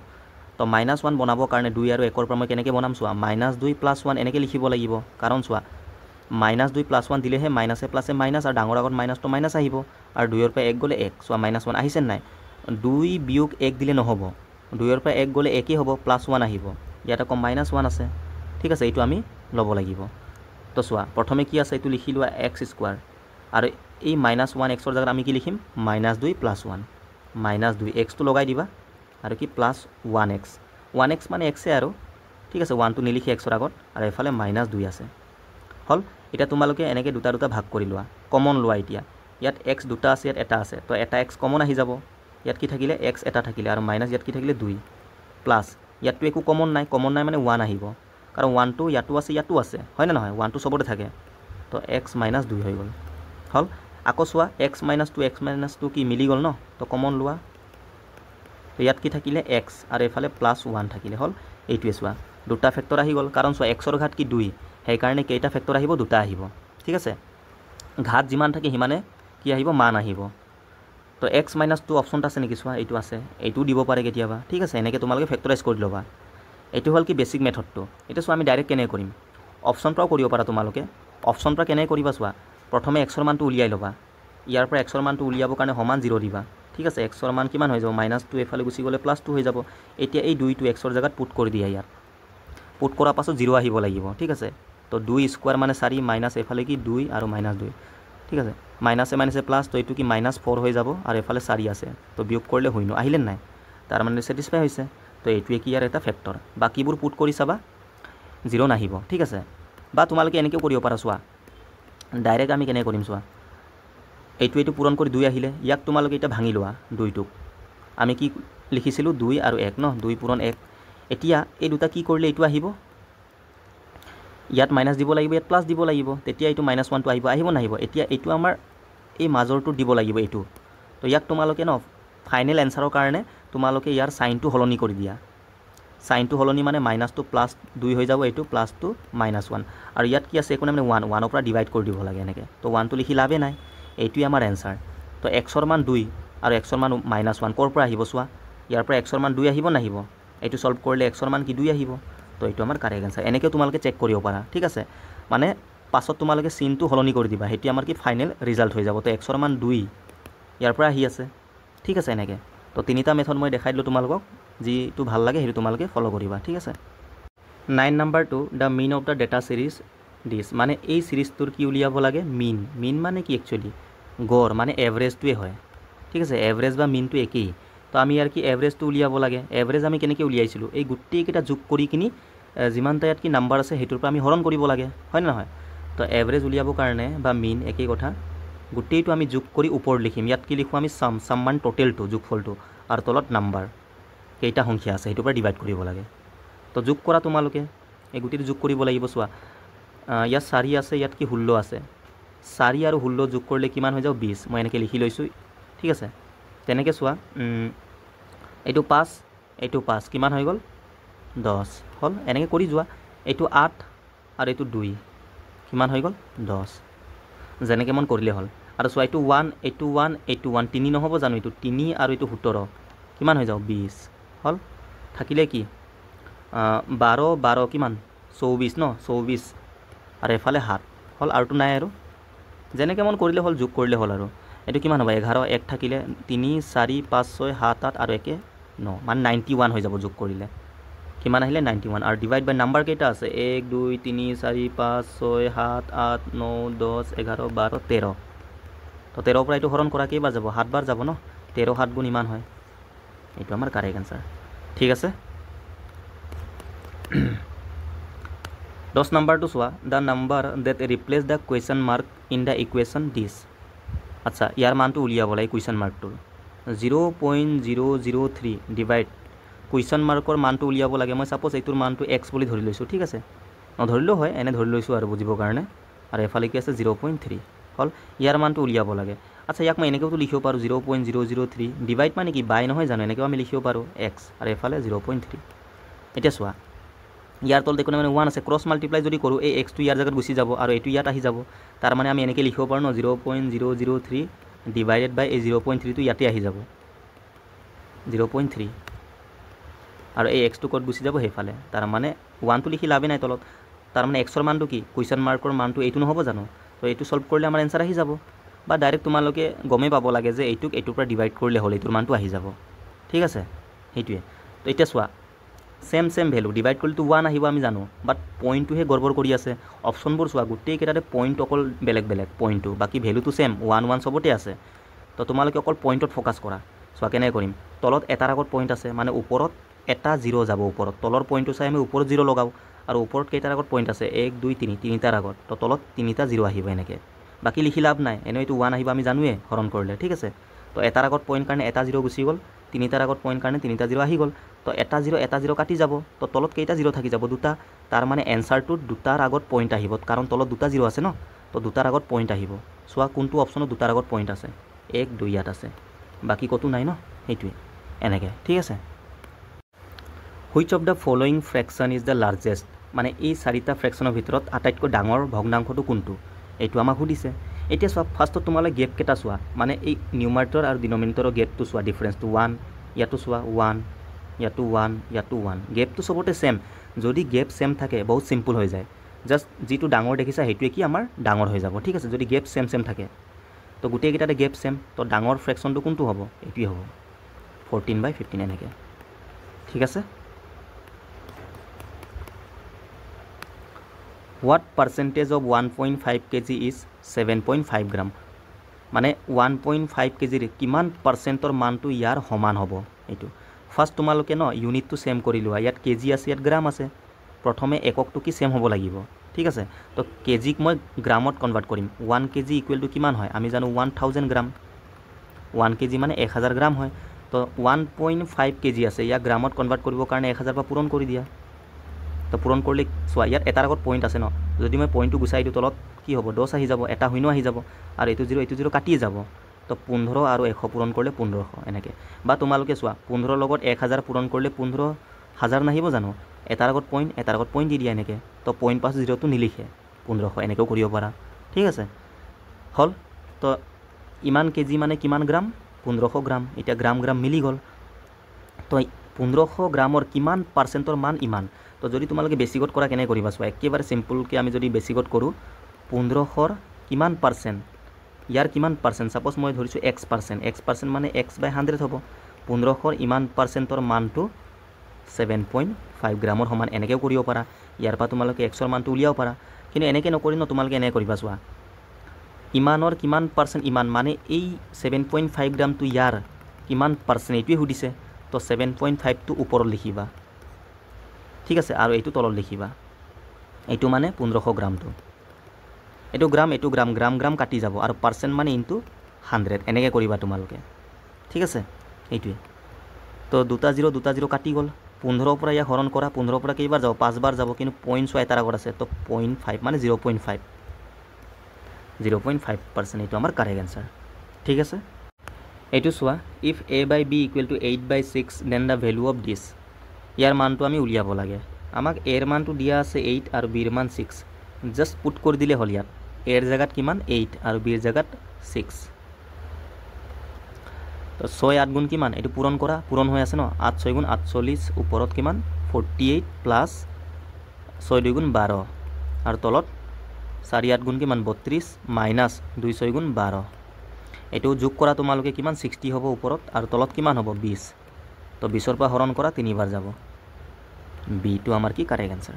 তো -1 বনাবৰ কাৰণে 2 আৰু 1ৰ পৰা মই কেনেকৈ বনাম চোৱা -2 + 1 এনেকৈ লিখিব লাগিব কাৰণ চোৱা -2 + 1 দিলেহে মাইনাছে প্লাছে মাইনাছ আৰু ডাঙৰ আগত মাইনাছটো মাইনাছ আহিব আৰু 2ৰ পৰা 1 গ'লে 1 চোৱা -1 আহিছে নাই 2 বিয়োগ 1 দিলে নহ'ব 2ৰ পৰা 1 গ'লে 1 হ'ব +1 আহিব ইয়াত আকৌ -1 আছে ঠিক আছে এইটো আমি ল'ব লাগিব তো চোৱা প্ৰথমে কি আছে এইটো লিখি লোৱা x² আৰু এই -1 xৰ জেগাত আমি কি লিখিম -2 + 1 -2 xটো লগাই দিবা আৰু কি +1x 1x মানে xে আৰু ঠিক আছে 1টো নিলিখি xৰ আগত আৰু এফালে -2 আছে হ'ল এতিয়া তোমালোকে এনেকৈ দুটা ভাগ কৰি লোৱা কমন লোৱা এতিয়া ইয়াত x দুটা আছে ইয়াত এটা আছে তো এটা x কমন আহি যাব ইয়াত কি থাকিলে x এটা থাকিলে আৰু মাইনাছ ইয়াত কি থাকিলে 2 প্লাছ ইয়াতটো একো কমন নাই মানে 1 আহিব কাৰণ 1টো ইয়াতো আছে হয় না নহয় 1টো চবতে থাকে তো x - 2 হৈ গ'ল হ'ল আকৌ চোৱা x - 2 কি মিলি গ'ল ন তো কমন লোৱা তো ইয়াত কি থাকিলে x আৰু এফালে +1 থাকিলে হ'ল এইটোৱে চোৱা দুটা ফেক্টৰ আহি গ'ল কাৰণ চোৱা xৰ ঘাত কি 2 সেইকাৰণে কেইটা ফেক্টৰ আহিব দুটা আহিব ঠিক আছে ঘাত যিমান থাকে সিমানে কি আহিব মান আহিব তো x - 2 অপশ্যনটা আছে নেকি চোৱা এইটো আছে এইটোও দিব পাৰে কেতিয়াবা ঠিক আছে এনেকৈ তোমালোকে ফেক্টৰাইজ কৰি ল'বা এইটো হ'ল কি বেছিক মেথডটো এতিয়া চোৱা আমি ডাইৰেক্ট কেনেকৈ কৰিম অপশ্যন পৰাও কৰিব পাৰা তোমালোকে অপশ্যন পৰা কেনেকৈ কৰিবা চোৱা প্ৰথমে xৰ মানটো উলিয়াই ল'বা ইয়াৰ পৰা xৰ মানটো উলিয়াবৰ কাৰণে সমান 0 দিবা ঠিক আছে xৰ মান কিমান হৈ যাব -2 এফালে গুচি গ'লে +2 হৈ যাব এতিয়া এই 2টো xৰ জেগাত পুট কৰি দিয়া ইয়াত পুট কৰাৰ পাছত 0 আহিব লাগিব ঠিক আছে তো 2² মানে 4 মাইনাছ এফালে কি 2 আৰু -2 ঠিক আছে মাইনাছে প্লাছ তো এইটো কি -4 হৈ যাব আৰু এফালে 4 আছে তো বিয়োগ কৰিলে হৈ আহিলে নাই তাৰ মানে ছেটিছফাই হৈছে তো এইটোৱে কি ইয়াৰ এটা ফেক্টৰ বাকীবোৰ পুট কৰি চাবা 0 নাহিব ঠিক আছে বা তোমালোকে এনেকৈও কৰিব পাৰা চোৱা ডাইৰেক্ট আমি কেনেকৈ কৰিম চোৱা এইটো পূৰণ কৰি 2 আহিলে ইয়াক তোমালোকে এতিয়া ভাঙি লোৱা 2টোক আমি কি লিখিছিলোঁ 2 আৰু 1 ন 2 পূৰণ 1 এতিয়া এই দুটা কি কৰিলে এইটো আহিব ইয়াত মাইনাছ দিব লাগিব ইয়াত প্লাছ দিব লাগিব তেতিয়া এইটো -1টো আহিব নাহিব এতিয়া এইটো আমাৰ এই মাজৰটো দিব লাগিব এইটো তো ইয়াক তোমালোকে ন ফাইনেল এনচাৰৰ কাৰণে তোমালোকে ইয়াৰ চাইনটো সলনি কৰি দিয়া চাইনটো সলনি মানে -টো +2 হৈ যাব এইটো +টো -1 আৰু ইয়াত কি আছে একো নাই মানে 1ৰ পৰা ডিভাইড কৰি দিব লাগে এনেকৈ তো 1টো লিখি লাভে নাই এইটোৱে আমাৰ এনচাৰ তো xৰ মান 2 আৰু xৰ মান -1 ক'ৰ পৰা আহিব চোৱা ইয়াৰ পৰা xৰ মান 2 আহিব নাহিব এইটো সলভ কৰিলে xৰ মান কি 2 আহিব তো এইটো আমাৰ কাৰেক্ট এনচাৰ এনেকৈ তোমালোকে চেক কৰিব পাৰা ঠিক আছে মানে পাছত তোমালোকে চিনটো সলনি কৰি দিবা সেইটো আমাৰ কি ফাইনেল ৰিজাল্ট হৈ যাব তো xৰ মান 2 ইয়াৰ পৰা আহি আছে ঠিক আছে এনেকৈ তো তিনিটা মেথড মই দেখাই দিলোঁ তোমালোকক যিটো ভাল লাগে সেইটো তোমালোকে ফ'ল' কৰিবা ঠিক আছে 9 নম্বৰটো the mean of the data series this মানে এই ছিৰিজটোৰ কি উলিয়াব লাগে মিন মানে কি একচুৱেলি গড় মানে এভাৰেজটোৱে হয় ঠিক আছে এভাৰেজ বা মিনটো একেই তো আমি ইয়াৰ কি এভাৰেজটো উলিয়াব লাগে এভাৰেজ আমি কেনেকৈ উলিয়াইছিলোঁ এই গোটেইকেইটা যোগ কৰি কিনি যিমানটা ইয়াত কি নাম্বাৰ আছে সেইটোৰ পৰা আমি হৰণ কৰিব লাগে হয় নে নহয় তো এভাৰেজ উলিয়াবৰ কাৰণে বা মিন একেই কথা গোটেইটো আমি যোগ কৰি ওপৰত লিখিম ইয়াত কি লিখোঁ আমি চাম মান টোটেলটো যোগফলটো আৰু তলত নাম্বাৰ কেইটা সংখ্যা আছে সেইটোৰ পৰা ডিভাইড কৰিব লাগে তো যোগ কৰা তোমালোকে এই গোটেইটো যোগ কৰিব লাগিব চোৱা ইয়াত 4 আছে ইয়াত কি 16 আছে 4 আৰু 16 যোগ কৰিলে কিমান হৈ যাব 20 মই এনেকৈ লিখি লৈছোঁ ঠিক আছে তেনেকৈ চোৱা এইটো 5 কিমান হৈ গ'ল 10 হ'ল এনেকৈ কৰি যোৱা এইটো 8 আৰু এইটো 2 কিমান হৈ গ'ল 10 যেনেকৈ মন কৰিলে হ'ল আৰু চোৱা এইটো 1 তিনি নহ'ব জানো এইটো 3 আৰু এইটো 17 কিমান হৈ যাব 20 হ'ল থাকিলে কি 12 কিমান 24 ন 24 আৰু এফালে 7 হ'ল আৰুতো নাই আৰু যেনেকৈ মন কৰিলে হ'ল যোগ কৰিলে হ'ল আৰু এইটো কিমান হ'ব 11 1 থাকিলে 3 4 5 6 7 8 আৰু 1 9 মানে 91 হৈ যাব যোগ কৰিলে কিমান আহিলে 91 আৰু ডিভাইড বাই নাম্বাৰ কেইটা আছে 1 2 3 4 5 6 7 8 9 10 11 12 13 তো 13 পৰা এইটো হৰণ কৰা কেইবাৰ যাব 7 বাৰ যাব ন 13 7 গুণ ইমান হয় এইটো আমাৰ কাৰেক্ট আনসাৰ ঠিক আছে 10 নম্বৰটো চোৱা the number that replace the question mark in the equation this আচ্ছা ইয়াৰ মানটো উলিয়াব লাগে কুৱেশ্যন মাৰ্কটোৰ 0.003 ডিভাইড কুৱেশ্যন মাৰ্কৰ মানটো উলিয়াব লাগে মই সাপোজ এইটোৰ মানটো x বুলি ধৰি লৈছোঁ ঠিক আছে নধৰিলেও হয় এনে ধৰি লৈছোঁ আৰু বুজিবৰ কাৰণে আৰু এফালে কি আছে 0.3 হল ইয়াৰ মানটো উলিয়াব লাগে আচ্ছা ইয়াক মই এনেকৈও লিখিব পাৰোঁ 0.003 ডিভাইড মানে কি বাই নহয় জানো এনেকৈ আমি লিখিব পাৰোঁ x আৰু এফালে 0.3 এতিয়া চোৱা ইয়াৰ তলত দেখোন মানে 1 আছে ক্ৰছ মাল্টিপ্লাই যদি কৰোঁ এই x টো ইয়াৰ জাগাত গুচি যাব আৰু এইটো ইয়াত আহি যাব তাৰ মানে আমি এনেকৈ লিখিব পাৰোঁ ন 0.003 ডিভাইডেড বাই এই 0.3 টো ইয়াতে আহি যাব 0.3 আৰু এই x টো কত গুচি যাব হেফালে তাৰ মানে 1 টো লিখি লাভে নাই তলত তাৰ মানে x ৰ মানটো কি কুৱেশ্যন মাৰ্কৰ মানটো এইটো নহব জানো তো এইটো সলভ কৰিলে আমাৰ এনসাৰ আহি যাব বা ডাইৰেক্ট তোমালোকে গমে পাব লাগে যে এইটোক এইটোৰ পৰা ডিভাইড কৰিলে হ'ল এইটোৰ মানটো আহি যাব ঠিক আছে সেইটোৱে তো এতিয়া চোৱা সেম ভ্যালু ডিভাইড কৰিলেতো 1 আহিব আমি জানো বাট পইণ্টটোহে গড়বড় কৰি আছে অপশ্যনবোৰ চোৱা গোটেই কেইটাতে পইণ্ট অকল বেলেগ পইণ্টটো বাকি ভ্যালুটো সেম 1 1 সবতে আছে তো তোমালোকে অকল পইণ্টত ফোকাস কৰা চোৱা কেনে কৰিম তলত এটাৰ আগত পইণ্ট আছে মানে ওপৰত এটা 0 যাব ওপৰত তলৰ পইণ্টটো চাই আমি ওপৰত 0 লগাও আৰু ওপৰত কেইটাৰ আগত পইণ্ট আছে 1 2 3 তিনিটাৰ আগত তো তলত তিনিটা 0 আহিব এনেকৈ বাকি লিখি লাভ নাই এনেও এইটো 1 আহিব আমি জানোৱে হৰণ কৰিলে ঠিক আছে তো এটাৰ আগত পইণ্ট কাৰণে এটা 0 গুচি গ'ল তিনিটাৰ আগত পইণ্ট কাৰণে তিনিটা 0 আহি গ'ল তো এটা 0 কাটি যাব তো তলত কেইটা 0 থাকি যাব দুটা তাৰ মানে এনসাৰটোত দুটাৰ আগত পইণ্ট আহিব কাৰণ তলত দুটা 0 আছে ন তো দুটাৰ আগত পইণ্ট আহিব চোৱা কোনটো অপশ্যনত দুটাৰ আগত পইণ্ট আছে 1 2 ইয়াত আছে বাকি কতো নাই ন সেইটোৱে এনেকৈ ঠিক আছে which of the following fraction is the largest মানে এই চাৰিটা ফ্ৰেকশ্যনৰ ভিতৰত আটাইতকৈ ডাঙৰ ভগ্নাংশটো কোনটো এইটো আমাক সুধিছে এতিয়া চোৱা ফাৰ্ষ্টত তোমালৈ গেপ কেইটা চোৱা মানে এই নিউমাৰেটৰ আৰু ডিনমিনেটৰৰ গেপটো চোৱা ডিফাৰেন্সটো 1 ইয়াতো চোৱা 1 ইয়াতো 1 ইয়াতো 1 গেপটো সবতে সেম যদি গেপ সেম থাকে বহুত সিম্পল হৈ যায় জাস্ট যিটো ডাঙৰ দেখিছা সেইটোৱে কি আমাৰ ডাঙৰ হৈ যাব ঠিক আছে যদি গেপ সেম থাকে তো গোটেই কেইটাতে গেপ সেম তো ডাঙৰ ফ্ৰেকশ্যনটো কোনটো হ'ব এইটোৱে হ'ব 14/15 এনেকৈ ঠিক আছে What percentage of 1.5 kg is 7.5 গ্রাম মানে 1.5 কেজিৰ কিমান পাৰ্চেণ্টৰ মানটো ইয়াৰ সমান হ'ব এইটো ফাৰ্ষ্ট তোমালোকে ন ইউনিটটো সেম কৰি লোৱা ইয়াত কেজি আছে ইয়াত গ্ৰাম আছে প্ৰথমে এককটো কি সেম হ'ব লাগিব ঠিক আছে তো কেজিক মই গ্ৰামত কনভাৰ্ট কৰিম 1 কেজি ইকুৱেল টু কিমান হয় আমি জানো 1000 গ্ৰাম 1 কেজি মানে 1000 গ্ৰাম হয় তো 1.5 কেজি আছে ইয়াক গ্ৰামত কনভাৰ্ট কৰিবৰ কাৰণে 1000 পৰা পূৰণ কৰি দিয়া তো পূৰণ কৰিলে চোৱা ইয়াত এটাৰ আগত পইণ্ট আছে ন যদি মই পইণ্টটো গুচাই দিওঁ তলত কি হ'ব 10 আহি যাব এটা শূন্য আহি যাব আৰু এইটো 0 কাটিয়ে যাব তো 15 আৰু 100 পূৰণ কৰিলে 1500 এনেকৈ বা তোমালোকে চোৱা 15 লগত 1000 পূৰণ কৰিলে 15000 নাহিব জানো এটাৰ আগত পইণ্ট দি দিয়া এনেকৈ তো পইণ্ট পাছ 0টো নিলিখে 1500 এনেকৈও কৰিব পাৰা ঠিক আছে হ'ল তো ইমান কেজি মানে কিমান গ্ৰাম 1500 গ্ৰাম এতিয়া গ্ৰাম মিলি গ'ল তো 1500 গ্ৰামৰ কিমান পাৰ্চেণ্টৰ মান ইমান তো যদি তোমালোকে বেছিকত কৰা কেনে কৰিবা চোৱা একেবাৰে সিম্পলকৈ আমি যদি বেছিকত কৰোঁ 1500ৰ কিমান পাৰ্চেণ্ট ইয়াৰ কিমান পাৰ্চেণ্ট সাপোজ মই ধৰিছোঁ x% মানে x/100 হ'ব 1500ৰ ইমান পাৰ্চেণ্টৰ মানটো 7.5 গ্ৰামৰ সমান এনেকৈও কৰিব পাৰা ইয়াৰ পৰা তোমালোকে xৰ মানটো উলিয়াব পাৰা কিন্তু এনেকৈ নকৰি ন তোমালোকে এনে কৰিবা চোৱা ইমানৰ কিমান পাৰ্চেণ্ট ইমান মানে এই 7.5 গ্ৰামটো ইয়াৰ কিমান পাৰ্চেণ্ট এইটোৱে সুধিছে তো 7.5টো ওপৰত লিখিবা ঠিক আছে আৰু এইটো তলত লিখিবা এইটো মানে 1500 গ্ৰামটো এইটো গ্ৰাম কাটি যাব আৰু পাৰ্চেণ্ট মানে ইনটু 100 এনেকৈ কৰিবা তোমালোকে ঠিক আছে এইটোৱে তো দুটা 0 কাটি গ'ল 15 পৰা ইয়াক হৰণ কৰা 15 পৰা কেইবাৰ যাব 5 বাৰ যাব কিন্তু পইণ্ট চোৱা এটাৰ আগত আছে তো 0.5 মানে 0.5 এইটো আমাৰ কাৰেক্ট এনসাৰ ঠিক আছে এইটো চোৱা if a/b = 8/6 then the value of this ইয়াৰ মানটো আমি উলিয়াব লাগে আমাক এৰ মানটো দিয়া আছে 8 আৰু বিৰ মান 6 জাস্ট পুট কৰি দিলে হ'ল ইয়াত এৰ জাগাত কিমান 8 আৰু বিৰ জাগাত 6 তো 6 8 গুণ কিমান এইটো পূৰণ হৈ আছে ন 8 6 গুণ 48 ওপৰত কিমান 48 প্লাছ 6 2 গুণ 12 আৰু তলত 4 8 গুণ কিমান 32 মাইনাছ 2 6 গুণ 12 এইটো যোগ কৰা তোমালোকে কিমান 60 হ'ব ওপৰত আৰু তলত কিমান হ'ব 20 তো 20ৰ পৰা হৰণ কৰা 3 বাৰ যাব বিটো আমাৰ কি কাৰেক্ট এনচাৰ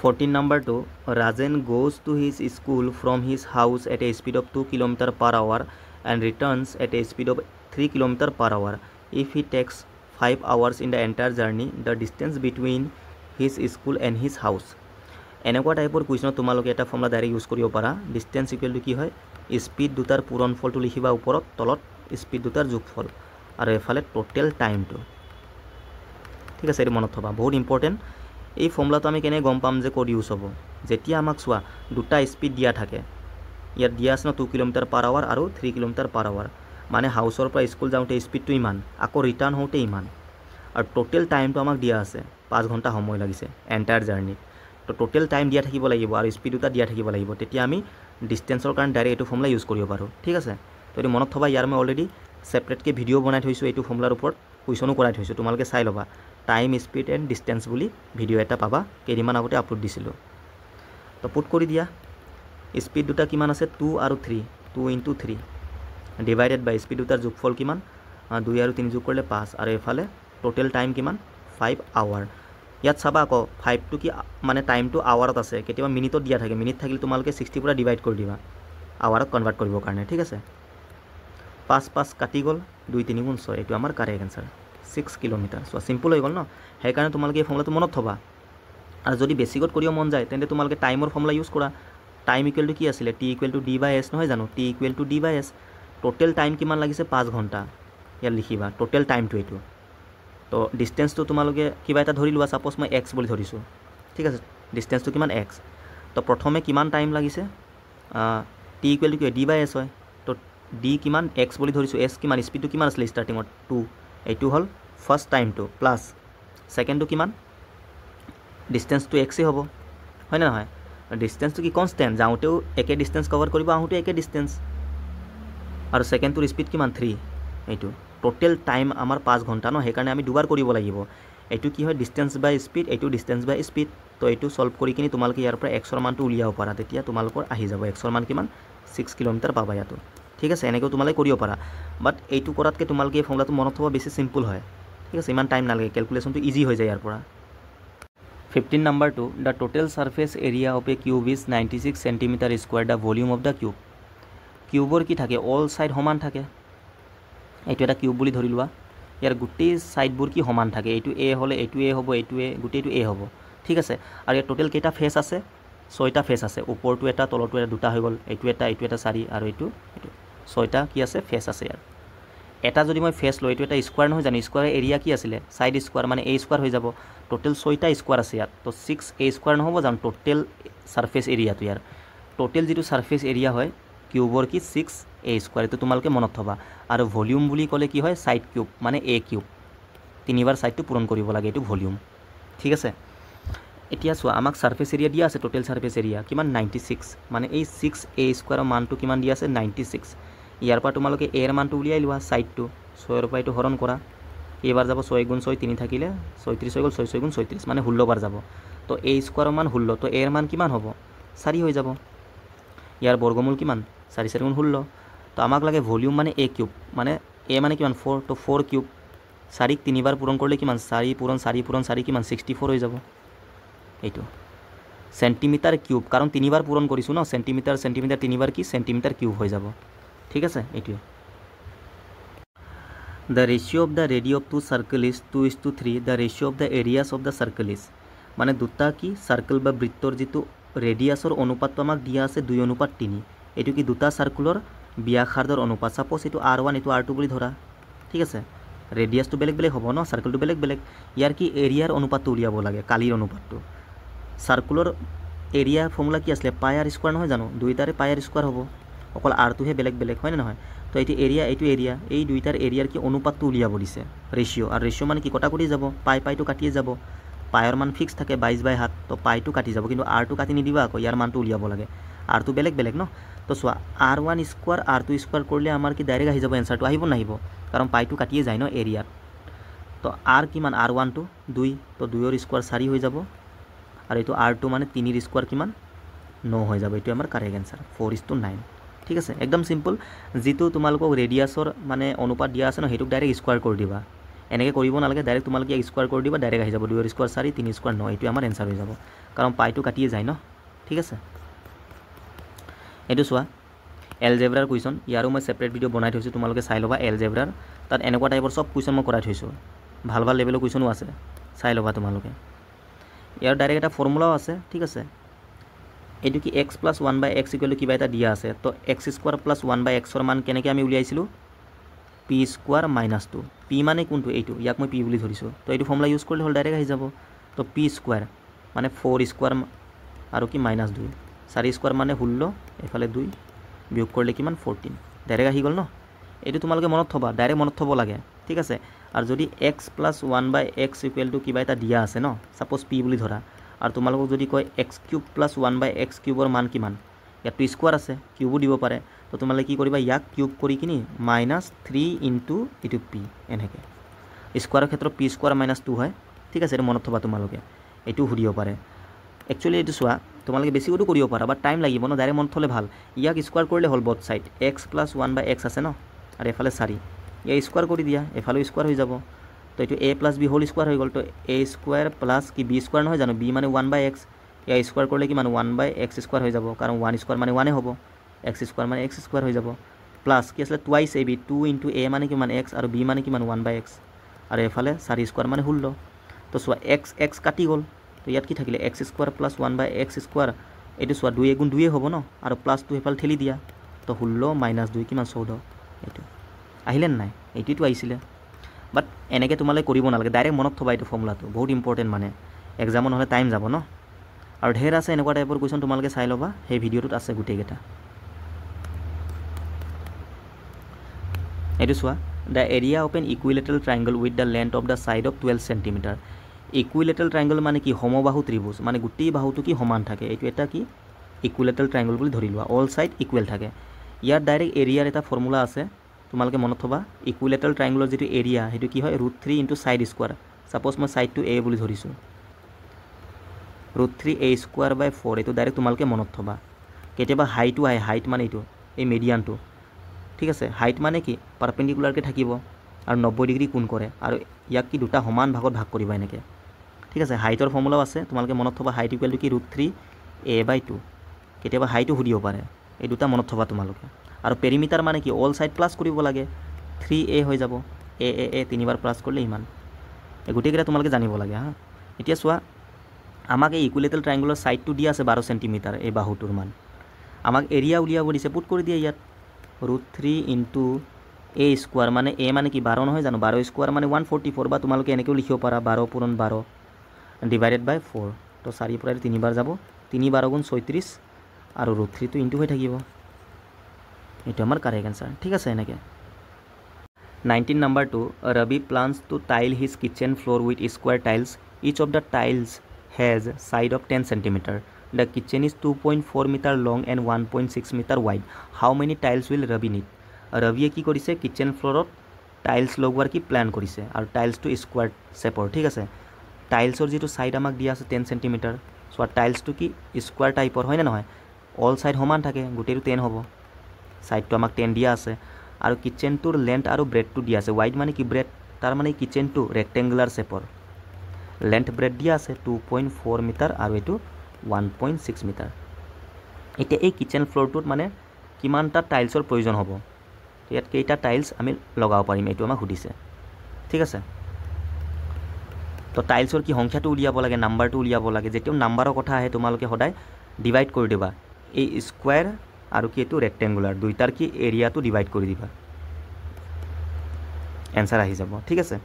14 নম্বৰটো Rajen goes to his school from his house at a speed of 2 kilometre per hour and returns at a speed of 3 kilometre per hour if he takes 5 hours in the entire journey the distance between his school and his house এনেকুৱা টাইপৰ কুৱেশ্যনত তোমালোকে এটা formula direct use কৰিব পাৰা distance equal to কি হয় speed দুটাৰ পূৰণফলটো লিখিবা ওপৰত তলত স্পীড দুটাৰ যোগফল আৰু এফালে টোটেল টাইমটো ঠিক আছে এইটো মনত থবা বহুত ইম্পৰ্টেণ্ট এই ফৰ্মুলাটো আমি কেনে গম পাম যে ক'ত ইউজ হ'ব যেতিয়া আমাক চোৱা দুটা স্পীড দিয়া থাকে ইয়াত দিয়া আছে ন 2 কিলোমিটাৰ পাৰ আৱাৰ আৰু 3 কিলোমিটাৰ পাৰ আৱাৰ মানে হাউচৰ পৰা স্কুল যাওঁতে স্পীডটো ইমান আকৌ ৰিটাৰ্ণ হওঁতে ইমান আৰু টোটেল টাইমটো আমাক দিয়া আছে 5 ঘণ্টা সময় লাগিছে এণ্টায়াৰ জাৰ্ণিত তো টোটেল টাইম দিয়া থাকিব লাগিব আৰু স্পীড দুটা দিয়া থাকিব লাগিব তেতিয়া আমি ডিষ্টেঞ্চৰ কাৰণে ডাইৰেক্ট এইটো ফৰ্মুলা ইউজ কৰিব পাৰোঁ ঠিক আছে তো এইটো মনত থবা ইয়াৰ মই অলৰেডি ছেপাৰেটকৈ ভিডিঅ' বনাই থৈছোঁ এইটো ফৰ্মুলাৰ ওপৰত কুৱেশ্যনো কৰাই থৈছোঁ তোমালোকে চাই ল'বা টাইম স্পীড এণ্ড ডিষ্টেঞ্চ বুলি ভিডিঅ' এটা পাবা কেইদিনমান আগতে আপলোড দিছিলোঁ তো পুট কৰি দিয়া স্পীড দুটা কিমান আছে 2 আৰু 3 2 × 3 ডিভাইডেড বাই স্পীড দুটাৰ যোগফল কিমান 2 আৰু 3 যোগ কৰিলে 5 আৰু এফালে টোটেল টাইম কিমান 5 আৱাৰ ইয়াত চাবা আকৌ 5টো কি মানে টাইমটো আৱাৰত আছে কেতিয়াবা মিনিটত দিয়া থাকে মিনিট থাকিলে তোমালোকে 60 পৰা ডিভাইড কৰি দিবা আৱাৰত কনভাৰ্ট কৰিবৰ কাৰণে ঠিক আছে 5 কাটি গ'ল 2 3 গুণ 6 এইটো আমাৰ কাৰেক্ট এনচাৰ 6 কিলোমিটাৰ চোৱা চিম্পল হৈ গ'ল ন সেইকাৰণে তোমালোকে এই ফৰ্মুলাটো মনত থবা আৰু যদি বেছিকত কৰিব মন যায় তেন্তে তোমালোকে টাইমৰ ফৰ্মুলা ইউজ কৰা টাইম ইকুৱেল টু কি আছিলে T equal to D by S নহয় জানো T equal to D by S total time কিমান লাগিছে 5 ঘণ্টা ইয়াত লিখিবা টোটেল টাইমটো এইটো তো ডিষ্টেঞ্চটো তোমালোকে কিবা এটা ধৰি লোৱা ছাপ'জ মই এক্স বুলি ধৰিছোঁ ঠিক আছে ডিষ্টেঞ্চটো কিমান এক্স তো প্ৰথমে কিমান টাইম লাগিছে টি ইকুৱেল টু কি ডি বাই এছ হয় তো ডি কিমান এক্স বুলি ধৰিছোঁ এছ কিমান স্পীডটো কিমান আছিলে ষ্টাৰ্টিঙত 2 এইটো হ'ল ফাৰ্ষ্ট টাইমটো প্লাছ ছেকেণ্ডটো কিমান ডিষ্টেঞ্চটো এক্সেই হ'ব হয় নে নহয় ডিষ্টেঞ্চটো কি কনষ্টেণ্ট যাওঁতেও একে ডিষ্টেঞ্চ কভাৰ কৰিব আহোঁতেও একে ডিষ্টেঞ্চ আৰু ছেকেণ্ডটোৰ স্পীড কিমান 3 এইটো টোটেল টাইম আমাৰ 5 ঘণ্টা ন সেইকাৰণে আমি দুবাৰ কৰিব লাগিব এইটো কি হয় ডিষ্টেঞ্চ বাই স্পীড এইটো ডিষ্টেঞ্চ বাই স্পীড তো এইটো চল্ভ কৰি কিনি তোমালোকে ইয়াৰ পৰা এক্সৰ মানটো উলিয়াব পাৰা তেতিয়া তোমালোকৰ আহি যাব এক্সৰ মান কিমান 6 কিলোমিটাৰ পাবা ইয়াতো ঠিক আছে এনেকৈও তোমালোকে কৰিব পাৰা বাট এইটো কৰাতকৈ তোমালোকে এই ফৰ্মুলাটো মনত থ'ব বেছি চিম্পল হয় ঠিক আছে ইমান টাইম নালাগে কেলকুলেশ্যনটো ইজি হৈ যায় ইয়াৰ পৰা 15 নম্বৰটো the total surface area of a cube is 96 centimetre square the volume of the cube কিউবৰ কি থাকে অল ছাইড সমান থাকে এইটো এটা কিউব বুলি ধৰি লোৱা ইয়াৰ গোটেই ছাইডবোৰ কি সমান থাকে এইটো এ হ'লে এইটো এ হ'ব এইটো এ গোটেইটো এ হ'ব ঠিক আছে আৰু ইয়াৰ টোটেল কেইটা ফেচ আছে 6টা ফেচ আছে ওপৰটো এটা তলটো এটা দুটা হৈ গ'ল এইটো এটা 4 আৰু এইটো 6টা কি আছে ফেচ আছে ইয়াৰ এটা যদি মই ফেচ লওঁ এইটো এটা স্কোৱাৰ নহয় জানো স্কোৱাৰৰ এৰিয়া কি আছিলে ছাইড স্কোৱাৰ মানে এ স্কোৱাৰ হৈ যাব টোটেল 6টা স্কোৱাৰ আছে ইয়াত তো 6 এ স্কোৱাৰ নহ'ব জানো টোটেল ছাৰ্ফেচ এৰিয়াটো ইয়াৰ টোটেল যিটো ছাৰ্ফেচ এৰিয়া হয় কিউবৰ কি 6 এ স্কোৱাৰ এইটো তোমালোকে মনত থবা আৰু ভলিউম বুলি ক'লে কি হয় ছাইড কিউব মানে এ কিউব তিনিবাৰ ছাইডটো পূৰণ কৰিব লাগে এইটো ভলিউম ঠিক আছে এতিয়া চোৱা আমাক ছাৰ্ফেচ এৰিয়া দিয়া আছে টোটেল ছাৰ্ফেচ এৰিয়া কিমান 96 মানে এই 6 এ স্কোৱাৰৰ মানটো কিমান দিয়া আছে 96 ইয়াৰ পৰা তোমালোকে এৰ মানটো উলিয়াই লোৱা ছাইডটো 6ৰ পৰা এইটো হৰণ কৰা কেইবাৰ যাব 6 × 6 3 থাকিলে 36 হৈ গ'ল 6 × 36 মানে 16 বাৰ যাব তো এ স্কোৱাৰৰ মান 16 তো এৰ মান কিমান হ'ব 4 হৈ যাব ইয়াৰ বৰ্গমূল কিমান 4 4 × 16 তো আমাক লাগে ভলিউম মানে এ কিউব মানে এ মানে কিমান 4 তো 4 কিউব 4ক 3বাৰ পূৰণ কৰিলে কিমান 4 পূৰণ 4 পূৰণ 4 কিমান 64 হৈ যাব এইটো চেণ্টিমিটাৰ কিউব কাৰণ 3বাৰ পূৰণ কৰিছোঁ ন চেণ্টিমিটাৰ 3বাৰ কি চেণ্টিমিটাৰ কিউব হৈ যাব ঠিক আছে এইটোৱে the ratio' of the radio' of 2 circle is 2:3 the ratio' of the areas of the circle is মানে দুটা কি চাৰ্কেল বা বৃত্তৰ যিটো ৰেডিয়াছৰ অনুপাতটো আমাক দিয়া আছে 2:3 এইটো কি দুটা চাৰ্কুলৰ ব্যাসাৰ্ধৰ অনুপাত ছাপ'জ এইটো R1 এইটো R2 বুলি ধৰা ঠিক আছে ৰেডিয়াছটো বেলেগ বেলেগ হ'ব ন চাৰ্কেলটো বেলেগ বেলেগ ইয়াৰ কি এৰিয়াৰ অনুপাতটো উলিয়াব লাগে কালিৰ অনুপাতটো চাৰ্কুলৰ এৰিয়া ফৰ্মুলা কি আছিলে পাই আৰ স্কোৱাৰ নহয় জানো দুইটাৰে পাই আৰ স্কোৱাৰ হ'ব অকল আৰটোহে বেলেগ বেলেগ হয় নে নহয় তো এইটো এৰিয়া এই দুইটাৰ এৰিয়াৰ কি অনুপাতটো উলিয়াব দিছে ৰেচিঅ' আৰু ৰেচিঅ' মানে কি কটাকটি যাব পাইটো কাটিয়ে যাব পাইৰ মান ফিক্স থাকে 22/7 তো পাইটো কাটি যাব কিন্তু আৰটো কাটি নিদিবা আকৌ ইয়াৰ মানটো উলিয়াব লাগে আৰটো বেলেগ বেলেগ ন তো চোৱা R1 স্কোৱাৰ R2 স্কোৱাৰ কৰিলে আমাৰ কি ডাইৰেক্ট আহি যাব এনচাৰটো আহিব নাহিব কাৰণ পাইটো কাটিয়ে যায় ন এৰিয়াত তো আৰ কিমান R1টো 2 তো 2ৰ স্কোৱাৰ 4 হৈ যাব আৰু এইটো R2 মানে 3ৰ স্কোৱাৰ কিমান 9 হৈ যাব এইটো আমাৰ কাৰেক্ট এনচাৰ 4:9 ঠিক আছে একদম সিম্পল যিটো তোমালোকক ৰেডিয়াছৰ মানে অনুপাত দিয়া আছে ন সেইটোক ডাইৰেক্ট স্কোৱাৰ কৰি দিবা এনেকৈ কৰিব নালাগে, ডাইৰেক্ট তোমালোকে স্কোৱাৰ কৰি দিবা, ডাইৰেক্ট আহি যাব 2 স্কোৱাৰ 4 3 স্কোৱাৰ 9, এইটো আমাৰ এনচাৰ হৈ যাব, কাৰণ পাইটো কাটিয়ে যায় ন। ঠিক আছে, এইটো চোৱা এলজেব্ৰাৰ কুৱেশ্যন, ইয়াৰো মই ছেপাৰেট ভিডিঅ' বনাই থৈছোঁ, তোমালোকে চাই ল'বা। এলজেব্ৰাৰ তাত এনেকুৱা টাইপৰ চব কুৱেশ্যন মই কৰাই থৈছোঁ, ভাল ভাল লেভেলৰ কুৱেশ্যনো আছে, চাই ল'বা তোমালোকে। ইয়াৰ ডাইৰেক্ট এটা ফৰ্মুলাও আছে। ঠিক আছে, এইটো কি x plus 1/x equal to কিবা এটা দিয়া আছে, তো এক্স স্কোৱাৰ প্লাছ 1/xৰ মান কেনেকৈ আমি উলিয়াইছিলোঁ, পি স্কোৱাৰ মাইনাছ 2, পি মানে কোনটো, এইটো, ইয়াক মই পি বুলি ধৰিছোঁ, তো এইটো ফৰ্মুলা ইউজ কৰিলে হ'ল, ডাইৰেক্ট আহি যাব। তো পি স্কোৱাৰ মানে 4 স্কোৱাৰ আৰু কি মাইনাছ 2, 4 স্কোৱাৰ মানে 16, এইফালে 2 বিয়োগ কৰিলে কিমান 14, ডাইৰেক্ট আহি গ'ল ন। এইটো তোমালোকে মনত থ'বা, ডাইৰেক্ট মনত থ'ব লাগে। ঠিক আছে, আৰু যদি x plus 1/x equal to কিবা এটা দিয়া আছে ন, ছাপ'জ পি বুলি ধৰা, আৰু তোমালোকক যদি কয় এক্স কিউব প্লাছ 1/x কিউবৰ মান কিমান, ইয়াততো স্কোৱাৰ আছে, কিউবো দিব পাৰে, তো তোমালোকে কি কৰিবা, ইয়াক কিউব কৰি কিনি -3 ইনটু এইটো পি, এনেকৈ স্কোৱাৰৰ ক্ষেত্ৰত পি স্কোৱাৰ -2 হয়। ঠিক আছে, এইটো মনত থ'বা তোমালোকে, এইটো সুধিব পাৰে। একচুৱেলি এইটো চোৱা, তোমালোকে বেছিকৈতো কৰিব পাৰা, বাট টাইম লাগিব ন, ডাইৰেক্ট মনত থ'লে ভাল। ইয়াক স্কোৱাৰ কৰিলে হ'ল both side, x plus 1/x আছে ন, আৰু এফালে 4, ইয়াক স্কোৱাৰ কৰি দিয়া, এফালেও স্কোৱাৰ হৈ যাব, তো এইটো a plus B whole square হৈ গ'ল। তো a স্কোৱাৰ প্লাছ কি বি স্কোৱাৰ নহয় জানো, বি মানে 1/x, ইয়াৰ স্কোৱাৰ কৰিলে কিমান 1/x স্কোৱাৰ হৈ যাব, কাৰণ 1 স্কোৱাৰ মানে 1 হ'ব, x স্কোৱাৰ মানে x স্কোৱাৰ হৈ যাব, প্লাছ কি আছিলে টুৱাইছ ab, 2 ইনটু a মানে কিমান x, আৰু b মানে কিমান 1/x, আৰু এফালে 4 স্কোৱাৰ মানে 16। তো চোৱা x কাটি গ'ল, তো ইয়াত কি থাকিলে x square plus 1/x square, এইটো চোৱা 2 গুণ 2 হ'ব ন, আৰু প্লাছটো সেইফালে ঠেলি দিয়া, তো 16 মাইনাছ 2 কিমান 14, এইটো আহিলে নাই, এইটোতো আহিছিলে। বাট এনেকৈ তোমালোকে কৰিব নালাগে, ডাইৰেক্ট মনত থ'বা, এইটো ফৰ্মুলাটো বহুত ইম্পৰ্টেণ্ট, মানে এক্সামত নহ'লে টাইম যাব ন। আৰু ঢেৰ আছে এনেকুৱা টাইপৰ কুৱেশ্যন, তোমালোকে চাই ল'বা, সেই ভিডিঅ'টোত আছে গোটেইকেইটা। এইটো চোৱা, the area of N equilateral triangle with the length of the side of 12 centimetre. Equilateral triangle মানে কি, সমবাহু ত্ৰিভুজ, মানে গোটেই বাহুটো কি সমান থাকে, এইটো এটা কি ইকুইলেটাৰেল ট্ৰাইংগল বুলি ধৰি লোৱা, অল ছাইড ইকুৱেল থাকে। ইয়াত ডাইৰেক্ট এৰিয়াৰ এটা ফৰ্মুলা আছে, তোমালোকে মনত থ'বা। ইকুইলেটাৰেল ট্ৰাইংগলৰ যিটো এৰিয়া, সেইটো কি হয় √3 ইনটু ছাইড স্কোৱাৰ, ছাপ'জ মই ছাইডটো a বুলি ধৰিছোঁ, √3 a স্কোৱাৰ বাই 4, এইটো ডাইৰেক্ট তোমালোকে মনত থ'বা। কেতিয়াবা হাইটো আহে, হাইট মানে এইটো এই মিডিয়ানটো। ঠিক আছে, হাইট মানে কি পাৰপেণ্ডিকুলাৰকৈ থাকিব আৰু 90 ডিগ্ৰী কোণ কৰে, আৰু ইয়াক কি দুটা সমান ভাগত ভাগ কৰিবা এনেকৈ। ঠিক আছে, হাইটৰ ফৰ্মুলাও আছে, তোমালোকে মনত থ'বা। হাইট ইকুৱেল টু কি √3 a/2, কেতিয়াবা হাইটো সুধিব পাৰে, এই দুটা মনত থ'বা তোমালোকে। আৰু পেৰিমিটাৰ মানে কি অল ছাইড প্লাছ কৰিব লাগে, 3a হৈ যাব, a 3বাৰ প্লাছ কৰিলে ইমান, এই গোটেইকেইটা তোমালোকে জানিব লাগে হা। এতিয়া চোৱা, আমাক এই ইকুইলেটাৰেল ট্ৰাইংগলৰ ছাইডটো দিয়া আছে 12 চেণ্টিমিটাৰ, এই বাহুটোৰ মান। আমাক এৰিয়া উলিয়াব দিছে, পুট কৰি দিয়ে ইয়াত √3 ইনটু a স্কোৱাৰ, মানে a মানে কি 12 নহয় জানো, 12 স্কোৱাৰ মানে 144, বা তোমালোকে এনেকৈও লিখিব পাৰা 12 × 12 ডিভাইডেড বাই 4, তো 4 পৰা 3বাৰ যাব, 3 12 গুণ 36, আৰু √3টো ইনটু হৈ থাকিব, এইটো আমাৰ কাৰেক্ট এনচাৰ। ঠিক আছে, এনেকৈ 19 নাম্বাৰটো, Ravi plans to tile his kitchen floor with square tiles, each of the tiles has side of 10 centimetre, the kitchen is 2.4 metre long and 1.6 metre wide, how many tiles will Ravi need. ৰবিয়ে কি কৰিছে, kitchen ফ্ল'ৰত tiles লগোৱাৰ কি plan কৰিছে, আৰু টাইলছটো square শেপৰ। ঠিক আছে, টাইলছৰ যিটো ছাইড আমাক দিয়া আছে 10 চেণ্টিমিটাৰ, চোৱা টাইলছটো কি স্কুৱাৰ টাইপৰ হয়নে নহয়, অল ছাইড সমান থাকে, গোটেইটো 10 হ'ব, ছাইডটো আমাক 10 দিয়া আছে, আৰু কিচেনটোৰ লেন্থ আৰু ব্ৰেডটো দিয়া আছে, ৱাইড মানে কি ব্ৰেড, তাৰ মানে কিচেনটো ৰেক্টেংগুলাৰ শেপৰ, লেন্থ ব্ৰেড দিয়া আছে 2.4 মিটাৰ, আৰু এইটো 1.6 মিটাৰ। এতিয়া এই কিচেন ফ্ল'ৰটোত মানে কিমানটা টাইলছৰ প্ৰয়োজন হ'ব, ইয়াত কেইটা টাইলছ আমি লগাব পাৰিম, এইটো আমাক সুধিছে। ঠিক আছে, তো টাইলছৰ কি সংখ্যাটো উলিয়াব লাগে, নাম্বাৰটো উলিয়াব লাগে। যেতিয়াও নাম্বাৰৰ কথা আহে তোমালোকে সদায় ডিভাইড কৰি দিবা, এই স্কুৱাৰ আৰু কি এইটো ৰেক্টেংগুলাৰ, দুইটাৰ কি এৰিয়াটো ডিভাইড কৰি দিবা, এনচাৰ আহি যাব। ঠিক আছে,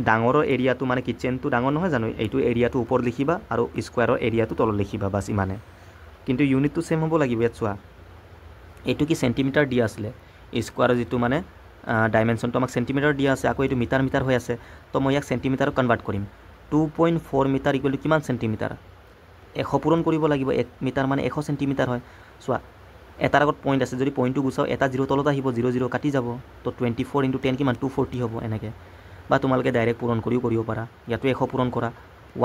ডাঙৰৰ এৰিয়াটো মানে কিচেনটো ডাঙৰ নহয় জানো, এইটো এৰিয়াটো ওপৰত লিখিবা, আৰু স্কুৱাৰৰ এৰিয়াটো তলত লিখিবা, বাছ ইমানে। কিন্তু ইউনিটটো ছেম হ'ব লাগিব। ইয়াত চোৱা, এইটো কি চেণ্টিমিটাৰ দিয়া আছিলে, স্কুৱাৰৰ যিটো মানে ডাইমেনশ্যনটো আমাক চেণ্টিমিটাৰ দিয়া আছে, আকৌ এইটো মিটাৰ মিটাৰ হৈ আছে, তো মই ইয়াক চেণ্টিমিটাৰত কনভাৰ্ট কৰিম। 2.4 মিটাৰ ইকুৱেল টু কিমান চেণ্টিমিটাৰ, 100 পূৰণ কৰিব লাগিব, 1 মিটাৰ মানে 100 চেণ্টিমিটাৰ হয়। চোৱা, এটাৰ আগত পইণ্ট আছে, যদি পইণ্টটো গুচাওঁ এটা 0 তলত আহিব, 0 0 কাটি যাব, তো 24 × 10 কিমান 240 হ'ব এনেকৈ। বা তোমালোকে ডাইৰেক্ট পূৰণ কৰিও কৰিব পাৰা, ইয়াতো 100 পূৰণ কৰা,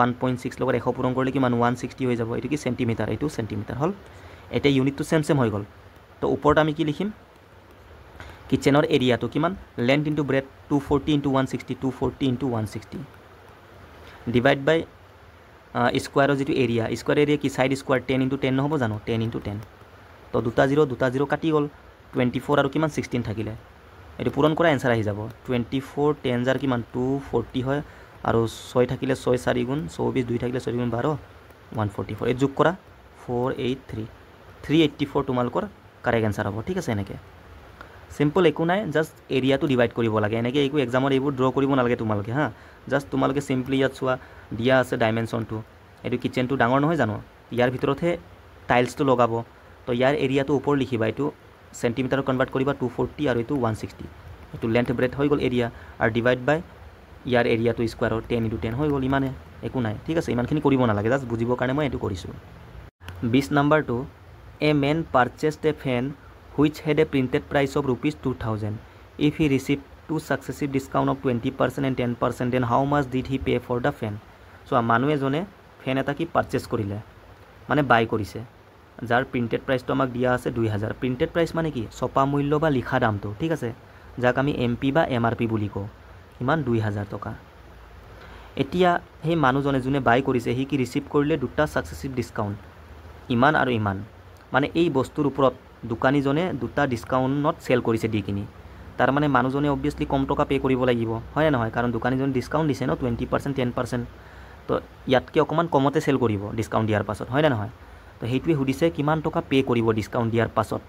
1.6 লগত 100 পূৰণ কৰিলে কিমান 160 হৈ যাব, এইটো কি চেণ্টিমিটাৰ, এইটো চেণ্টিমিটাৰ হ'ল। এতিয়া ইউনিটটো ছেম হৈ গ'ল। তো ওপৰত আমি কি লিখিম, কিচেনৰ এৰিয়াটো কিমান length into breadth 240 into 160 240 into 160 divide by স্কোৱাৰৰ যিটো এৰিয়া স্কোৱাৰ এৰিয়া কি সাইড স্কোৱাৰ 10 ইনটু 10 নহ'ব জানো 10 ইনটু 10 তো দুটা জিৰ' কাটি গ'ল 24 আৰু কিমান 16 থাকিলে এইটো পূৰণ কৰা এনসাৰ আহি যাব 24 10 জাৰ কিমান 240 হয় আৰু 6 থাকিলে 6 4 গুণ 24 2 থাকিলে 4 গুণ 12 144 এই যোগ কৰা 483 384 তোমালোকৰ কাৰেক্ট এনসাৰ হ'ব ঠিক আছে এনেকৈ সিম্পল একো নাই জাষ্ট এৰিয়াটো ডিভাইড কৰিব লাগে এনেকৈ একো এক্সামত এইবোৰ ড্ৰ কৰিব নালাগে তোমালোকে হা জাষ্ট তোমালোকে সিম্পলি ইয়াত চোৱা দিয়া আছে ডাইমেনশ্যনটো এইটো কিচেনটো ডাঙৰ নহয় জানো ইয়াৰ ভিতৰতহে টাইলছটো লগাব তো ইয়াৰ এৰিয়াটো ওপৰ লিখিবা এইটো সেন্টিমিটাৰ কনভাৰ্ট কৰিবা 240 আৰু এইটো 160 এইটো লেন্থ ব্ৰেড হৈ গ'ল এৰিয়া আৰু ডিভাইড বাই ইয়াৰ এৰিয়াটো স্কোৱাৰৰ 10 ইনটু 10 হৈ গ'ল ইমানে একো নাই ঠিক আছে ইমানখিনি কৰিব নালাগে জাষ্ট বুজিবৰ কাৰণে মই এইটো কৰিছোঁ 20 নম্বৰটো a man purchased a fan which had a printed price of rupees 2000 if he received two successive discount of 20% and 10% then how much did he pay for the fan so মানুহ এজনে ফেন এটা কি purchase কৰিলে মানে বাই কৰিছে যাৰ printed প্ৰাইচটো আমাক দিয়া আছে 2000 প্ৰিণ্টেড প্ৰাইচ মানে কি ছপা মূল্য বা লিখা দামটো ঠিক আছে যাক আমি এমপি বা এমআৰপি বুলি কওঁ কিমান 2000 টকা এতিয়া সেই মানুহজনে যোনে বাই কৰিছে সি কি ৰিচিভ কৰিলে দুটা সাকসেসিভ ডিসকাউন্ট ইমান আৰু ইমান মানে এই বস্তুৰ ওপৰত দোকানীজনে দুটা ডিসকাউন্টত সেল কৰিছে দি কিনি তাৰ মানে মানুহজনে অবভিয়াসলি কম টকা পে কৰিব লাগিব হয় না নহয় কাৰণ দোকানীজনে ডিসকাউন্ট দিছে ন 20% 10% তো ইয়াতকে অকমান কমতে সেল কৰিব ডিসকাউন্ট দিয়াৰ পাছত হয় না নহয় তো হেইটোৱে হুদিছে কিমান টকা পে কৰিব ডিসকাউন্ট দিয়াৰ পাছত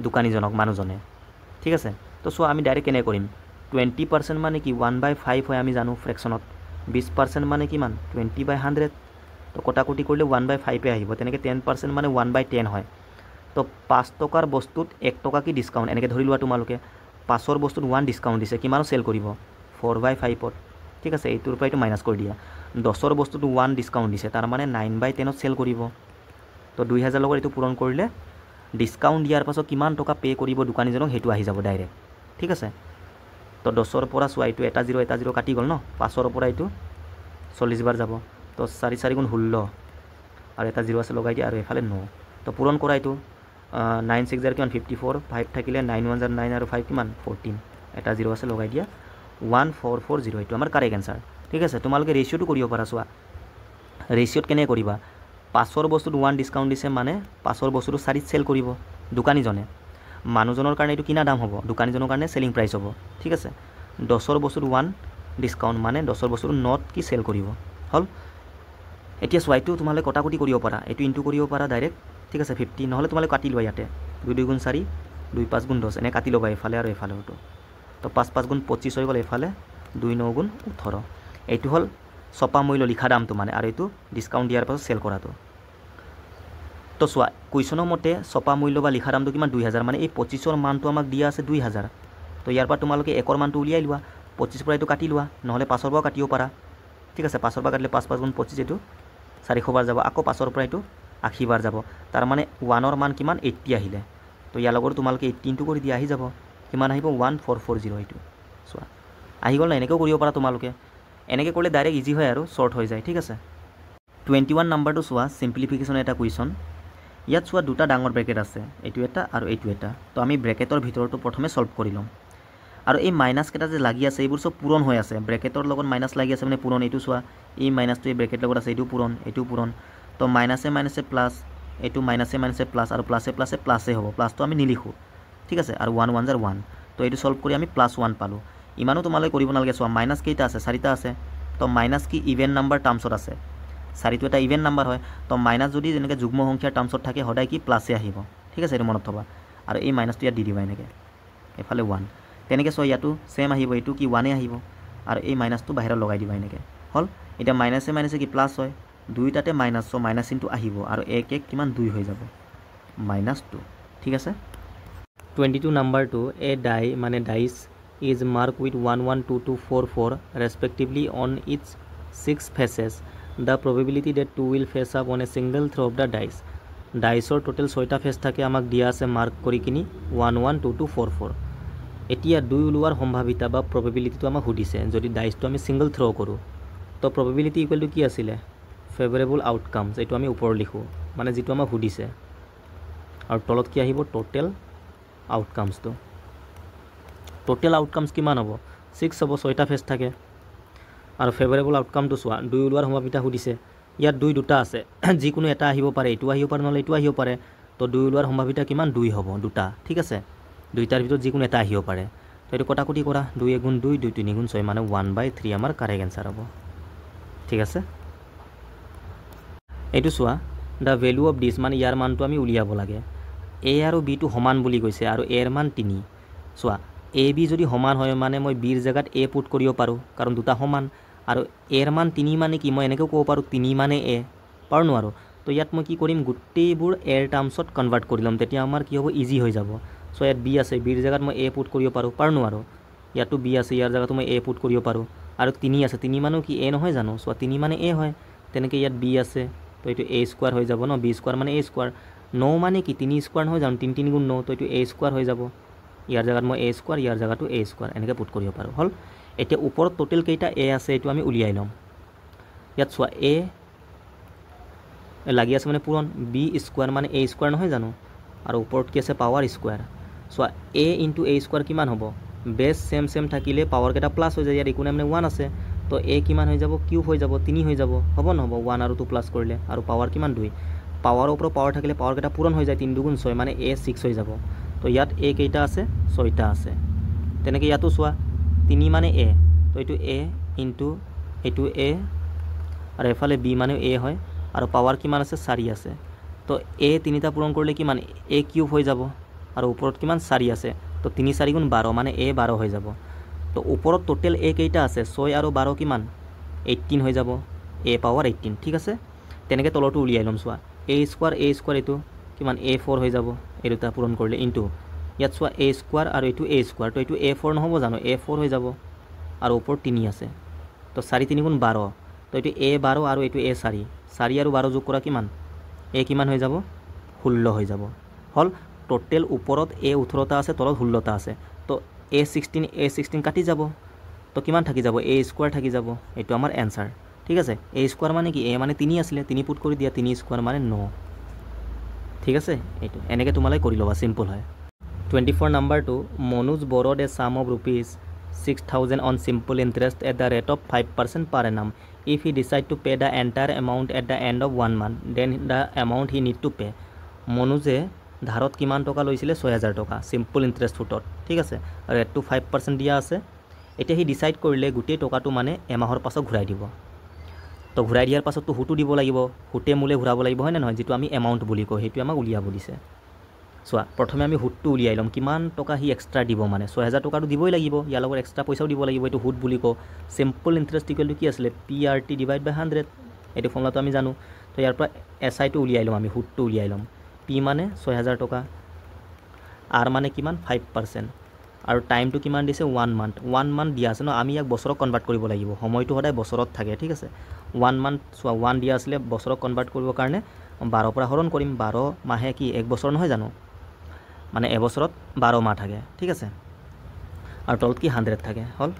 দোকানীজনক মানুহজনে ঠিক আছে তো সো আমি ডাইৰেক্ট কেনে কৰিম 20% মানে কি 1/5 হয় আমি জানো ফ্ৰেকশনত 20% মানে কিমান 20/100 তো কটাকটি কৰিলে 1/5 এ আহিব তেনেকে 10% মানে 1/10 হয় তো 5 টকাৰ বস্তুত 1 টকা কি ডিসকাউন্ট এনেকে ধৰি লোৱা তোমালোকে 5ৰ বস্তুত 1 ডিসকাউন্ট দিছে কিমান সেল কৰিব 4/5 ঠিক আছে এইটোৰ পৰা এইটো মাইনাস কৰি দিয়া 10ৰ বস্তুত 1 ডিসকাউন্ট দিছে তাৰ মানে 9/10 ত সেল কৰিব তো 2000 লগৰ এইটো পূৰণ কৰিলে ডিসকাউন্ট দিয়াৰ পাছত কিমান টকা পে কৰিব দোকানীজনক হেতু আহি যাব ডাইৰেক্ট ঠিক আছে তো 10ৰ পৰা সোৱা এইটো এটা 0 কাটি গ'ল ন 5ৰ পৰা এইটো 40 বাৰ যাব তো 4 4 গুণ 16 আৰু এটা 0 আছে লগাই দিয়া আৰু এফালে 9 তো পূৰণ কৰা এইটো 9 6 জাৰ কিমান 54 5 থাকিলে 9 1 জাৰ 9 আৰু 5 কিমান 14 এটা 0 আছে লগাই দিয়া 1440 এইটো আমাৰ কাৰেক্ট আনসাৰ ঠিক আছে তোমালোকে ৰেশিওটো কৰিব পাৰা সোৱা ৰেশিওত কেনে কৰিবা 5ৰ বস্তুত 1 ডিসকাউন্ট দিছে মানে 5ৰ বস্তুটো 4 সেল কৰিব দোকানীজনে মানুহজনৰ কাৰণে এইটো কিনা দাম হ'ব দোকানীজনৰ কাৰণে সেলিং প্ৰাইস হ'ব ঠিক আছে 10ৰ বস্তুত 1 ডিসকাউন্ট মানে 10ৰ বস্তুটো নট কি সেল কৰিব হল এতিয়া সোৱাইটো তোমালোকে কটাকটি কৰিব পাৰা এইটো ইনটু কৰিব পাৰা ডাইৰেক্ট ঠিক আছে 50 নহলে তোমালোকে কাটি লবা ইয়াতে 2 2 গুণ 4 2 5 গুণ 10 এনে কাটি লবা এফালে আৰু এফালে হটো তো 5 5 গুণ 25 হৈ গ'ল এফালে 2 9 গুণ 18 এইটো হল ছপা মূল্য লিখা দামটো মানে আৰু এইটো ডিসকাউন্ট দিয়াৰ পাছত সেল কৰাটো তো সোৱা কুৱেশ্যনৰ মতে ছপা মূল্য বা লিখা দামটো কিমান 2000 মানে এই 25ৰ মানটো আমাক দিয়া আছে 2000 তো ইয়াৰ পৰা তোমালোকে একৰ মানটো উলিয়াই লোৱা 25 পৰা এইটো কাটি লোৱা নহলে 5ৰ পৰা কাটিও পাৰা ঠিক আছে 5ৰ পৰা কাটিলে 5 5 গুণ 25 এইটো 400 বাৰ যাব আকৌ 5ৰ পৰা এইটো 80 বাৰ যাব তাৰ মানে 1ৰ মান কিমান 80 আহিলে তো ইয়াৰ লগৰ তোমালোকে 18 কৰি দিয়া আহি যাব কিমান আহিব 1440 এইটো সোৱা আহি গ'ল না এনেকৈ কৰিব পাৰা তোমালোকে এনেকৈ কৰিলে ডাইৰেক্ট ইজি হয় আৰু শৰ্ট হৈ যায় ঠিক আছে 21 নম্বৰটো সোৱা সিম্পলিফিকেশন এটা কুৱেশ্যন ইয়াত সোৱা দুটা ডাঙৰ ব্ৰেকেট আছে এইটো এটা আৰু এইটো এটা তো আমি ব্ৰেকেটৰ ভিতৰটো প্ৰথমে সলভ কৰি লম আৰু এই মাইনাস কেটা যে লাগি আছে এইবোৰ সব পূৰণ হৈ আছে ব্ৰেকেটৰ লগত মাইনাস লাগি আছে মানে পূৰণ এইটো সোৱা এই মাইনাসটো এই ব্ৰেকেট লগত আছে এইটো পূৰণ তো মাইনাসে মাইনাসে প্লাস এইটো মাইনাসে মাইনাসে প্লাস আৰু প্লাসে প্লাসে প্লাসে হ'ব প্লাসটো আমি নিলিখো ঠিক আছে আৰু 1 1 জাৰ 1 তো এইটো সলভ কৰি আমি +1 পালো ইমানো তোমালৈ কৰিব নালাগে সোৱা মাইনাস কেইটা আছে 4টা আছে তো মাইনাস কি ইভেন নাম্বাৰ টাৰ্মছত আছে 4টো এটা ইভেন নাম্বাৰ হয় তো মাইনাস যদি যেনেকৈ যুগ্ম সংখ্যাৰ টাৰ্মছত থাকে সদায় কি প্লাসে আহিব ঠিক আছে এইটো মনত থবা আৰু এই মাইনাসটো ইয়াত দি দিবা এনেকৈ এফালে 1 তেনেকৈ সোৱা ইয়াতো সেম আহিব এইটো কি 1 আহিব আৰু এই মাইনাসটো বাহিৰত লগাই দিবা এনেকৈ হল এটা মাইনাসে মাইনাসে কি প্লাস হয় দুইটাতে মাইনাস সো মাইনাস ইনটু আহিব আৰু 1 1 কিমান 2 হৈ যাব -2 ঠিক আছে 22 নম্বৰটো এ ডাই মানে dice is marked with 1 1 2 2 4 4 respectively on its 6 faces the probability that 2 will face up on a single throw of the dice ডাইসৰ টোটাল 6টা ফেস থাকে আমাক দিয়া আছে মাৰ্ক কৰি কিনি 1 1 2 2 4 4 এতিয়া 2 ওলোৱাৰ সম্ভাৱিতা বা probabilityটো আমাক সুধিছে যদি ডাইসটো আমি সিঙ্গল থ্ৰো কৰো তো probability ইকুয়াল টু কি আছিল ফেভৰেবল আউটকামস এইটো আমি ওপৰ লিখো মানে যেটো আমাক সুধিছে আৰু তলত কি আহিব টোটাল আউটকামসটো টোটেল আউটকামছ কিমান হ'ব 6 হ'ব 6টা ফেজ থাকে আৰু ফেভাৰেবল আউটকামটো চোৱা 2 ওলোৱাৰ সম্ভাৱিতা সুধিছে ইয়াত 2 দুটা আছে যিকোনো এটা আহিব পাৰে এইটো আহিব পাৰে নহ'লে এইটো আহিব পাৰে তো 2 ওলোৱাৰ সম্ভাৱিতা কিমান 2 হ'ব দুটা ঠিক আছে দুইটাৰ ভিতৰত যিকোনো এটা আহিব পাৰে তো এইটো কটাকটি কৰা 2 গুণ 2 2 3 গুণ 6 মানে 1/3 আমাৰ কাৰেক্ট এনসাৰ হ'ব ঠিক আছে এইটো চোৱা দ্য ভেলু অফ দিছ মানে ইয়াৰ মানটো আমি উলিয়াব লাগে এ আৰু বিটো সমান বুলি কৈছে আৰু এৰ মান 3 চোৱা এ বি যদি সমান হয় মানে মই বিৰ জেগাত এ পুট কৰিব পাৰোঁ কাৰণ দুটা সমান আৰু এৰ মান 3 মানে কি মই এনেকৈ ক'ব পাৰোঁ 3 মানে এ পাৰোঁ নোৱাৰোঁ তো ইয়াত মই কি কৰিম গোটেইবোৰ এৰ টাৰ্মছত কনভাৰ্ট কৰি ল'ম তেতিয়া আমাৰ কি হ'ব ইজি হৈ যাব চ' ইয়াত বি আছে বিৰ জেগাত মই এ পুট কৰিব পাৰোঁ নোৱাৰোঁ ইয়াতো বি আছে ইয়াৰ জেগাতো মই এ পুট কৰিব পাৰোঁ আৰু 3 আছে 3 মানো কি এ নহয় জানো চোৱা 3 মানে এ হয় তেনেকৈ ইয়াত বি আছে তো এইটো এ স্কোৱাৰ হৈ যাব ন বি স্কোৱাৰ মানে এ স্কোৱাৰ 9 মানে কি 3 স্কোৱাৰ নহয় জানো 3 3 গুণ 9 তো এইটো এ স্কোৱাৰ হৈ যাব ইয়াৰ জেগাত মই এ স্কোৱাৰ ইয়াৰ জেগাতো এ স্কোৱাৰ এনেকৈ পুট কৰিব পাৰোঁ হ'ল এতিয়া ওপৰত টোটেল কেইটা এ আছে এইটো আমি উলিয়াই ল'ম ইয়াত চোৱা এ লাগি আছে মানে পূৰণ বি স্কোৱাৰ মানে এ স্কোৱাৰ নহয় জানো আৰু ওপৰত কি আছে পাৱাৰ স্কোৱাৰ চোৱা এ ইনটু এ স্কোৱাৰ কিমান হ'ব বেছ চেম থাকিলে পাৱাৰকেইটা প্লাছ হৈ যায় ইয়াত একো নাই মানে 1 আছে তো এ কিমান হৈ যাব কিউব হৈ যাব 3 হৈ যাব হ'ব নহ'ব 1 আৰু 2 প্লাছ কৰিলে আৰু পাৱাৰ কিমান 2 পাৱাৰৰ ওপৰত পাৱাৰ থাকিলে পাৱাৰকেইটা পূৰণ হৈ যায় 3 2 গুণ 6 মানে এ 6 হৈ যাব তো ইয়াত এ কেইটা আছে 6টা আছে তেনেকৈ ইয়াতো চোৱা 3 মানে এ তো এইটো এ ইনটু এইটো এ আৰু এফালে বি মানে এ হয় আৰু পাৱাৰ কিমান আছে 4 আছে তো এ 3টা পূৰণ কৰিলে কিমান এ কিউব হৈ যাব আৰু ওপৰত কিমান 4 আছে তো 3 4 গুণ 12 মানে এ 12 হৈ যাব তো ওপৰত টোটেল এ কেইটা আছে 6 আৰু 12 কিমান 18 হৈ যাব এ পাৱাৰ 18 ঠিক আছে তেনেকৈ তলটো উলিয়াই ল'ম চোৱা এ স্কোৱাৰ এইটো কিমান এ 4 হৈ যাব এই দুটা পূৰণ কৰিলে ইনটু ইয়াত চোৱা এ স্কোৱাৰ আৰু এইটো এ স্কোৱাৰ তো এইটো এ 4 নহ'ব জানো এ 4 হৈ যাব আৰু ওপৰত 3 আছে তো 4 3 গুণ 12 তো এইটো এ 12 আৰু এইটো এ 4 4 আৰু 12 যোগ কৰা কিমান এ কিমান হৈ যাব 16 হৈ যাব হ'ল টোটেল ওপৰত এ 18টা আছে তলত 16টা আছে তো এ 16 কাটি যাব তো কিমান থাকি যাব এ স্কোৱাৰ থাকি যাব এইটো আমাৰ এনসাৰ ঠিক আছে এ স্কোৱাৰ মানে কি এ মানে 3 আছিলে 3 পুট কৰি দিয়া 3 স্কোৱাৰ মানে 9 ঠিক আছে এইটো এনেকৈ তোমালৈ কৰি ল'বা চিম্পল হয় 24 নাম্বাৰটো Manoj borrowed a sum of ₹6,000 on simple interest at the rate of 5% per annum if he decide to pay the entire amount at the end of 1 month then the amount he need to pay মনোজে ধাৰত কিমান টকা লৈছিলে 6,000 টকা simple interest সুতত ঠিক আছে ৰেটটো 5% দিয়া আছে এতিয়া সি ডিচাইড কৰিলে গোটেই টকাটো মানে এমাহৰ পাছত ঘূৰাই দিব তো ঘূৰাই দিয়াৰ পাছততো সুতো দিব লাগিব সুতে মূলে ঘূৰাব লাগিব হয় নে নহয় যিটো আমি এমাউণ্ট বুলি কওঁ সেইটো আমাক উলিয়াব দিছে চোৱা প্ৰথমে আমি সুতটো উলিয়াই ল'ম কিমান টকা সি এক্সট্ৰা দিব মানে 6,000 টকাটো দিবই লাগিব ইয়াৰ লগত এক্সট্ৰা পইচাও দিব লাগিব এইটো সুত বুলি কওঁ চিম্পল ইণ্টাৰেষ্ট ইকুৱেলটো কি আছিলে PRT / 100 এইটো ফৰ্মুলাটো আমি জানো তো ইয়াৰ পৰা SI টো উলিয়াই ল'ম আমি সুতটো উলিয়াই ল'ম P মানে 6,000 টকা R মানে কিমান 5% আৰু টাইমটো কিমান দিছে 1 মান্থ দিয়া আছে ন আমি ইয়াক বছৰত কনভাৰ্ট কৰিব লাগিব সময়টো সদায় বছৰত থাকে ঠিক আছে 1 মান্থ চোৱা 1 দিয়া আছিলে বছৰত কনভাৰ্ট কৰিবৰ কাৰণে 12 পৰা হৰণ কৰিম 12 মাহে কি 1 বছৰ নহয় জানো মানে এবছৰত 12 মাহ থাকে ঠিক আছে আৰু তলত কি 100 থাকে হ'ল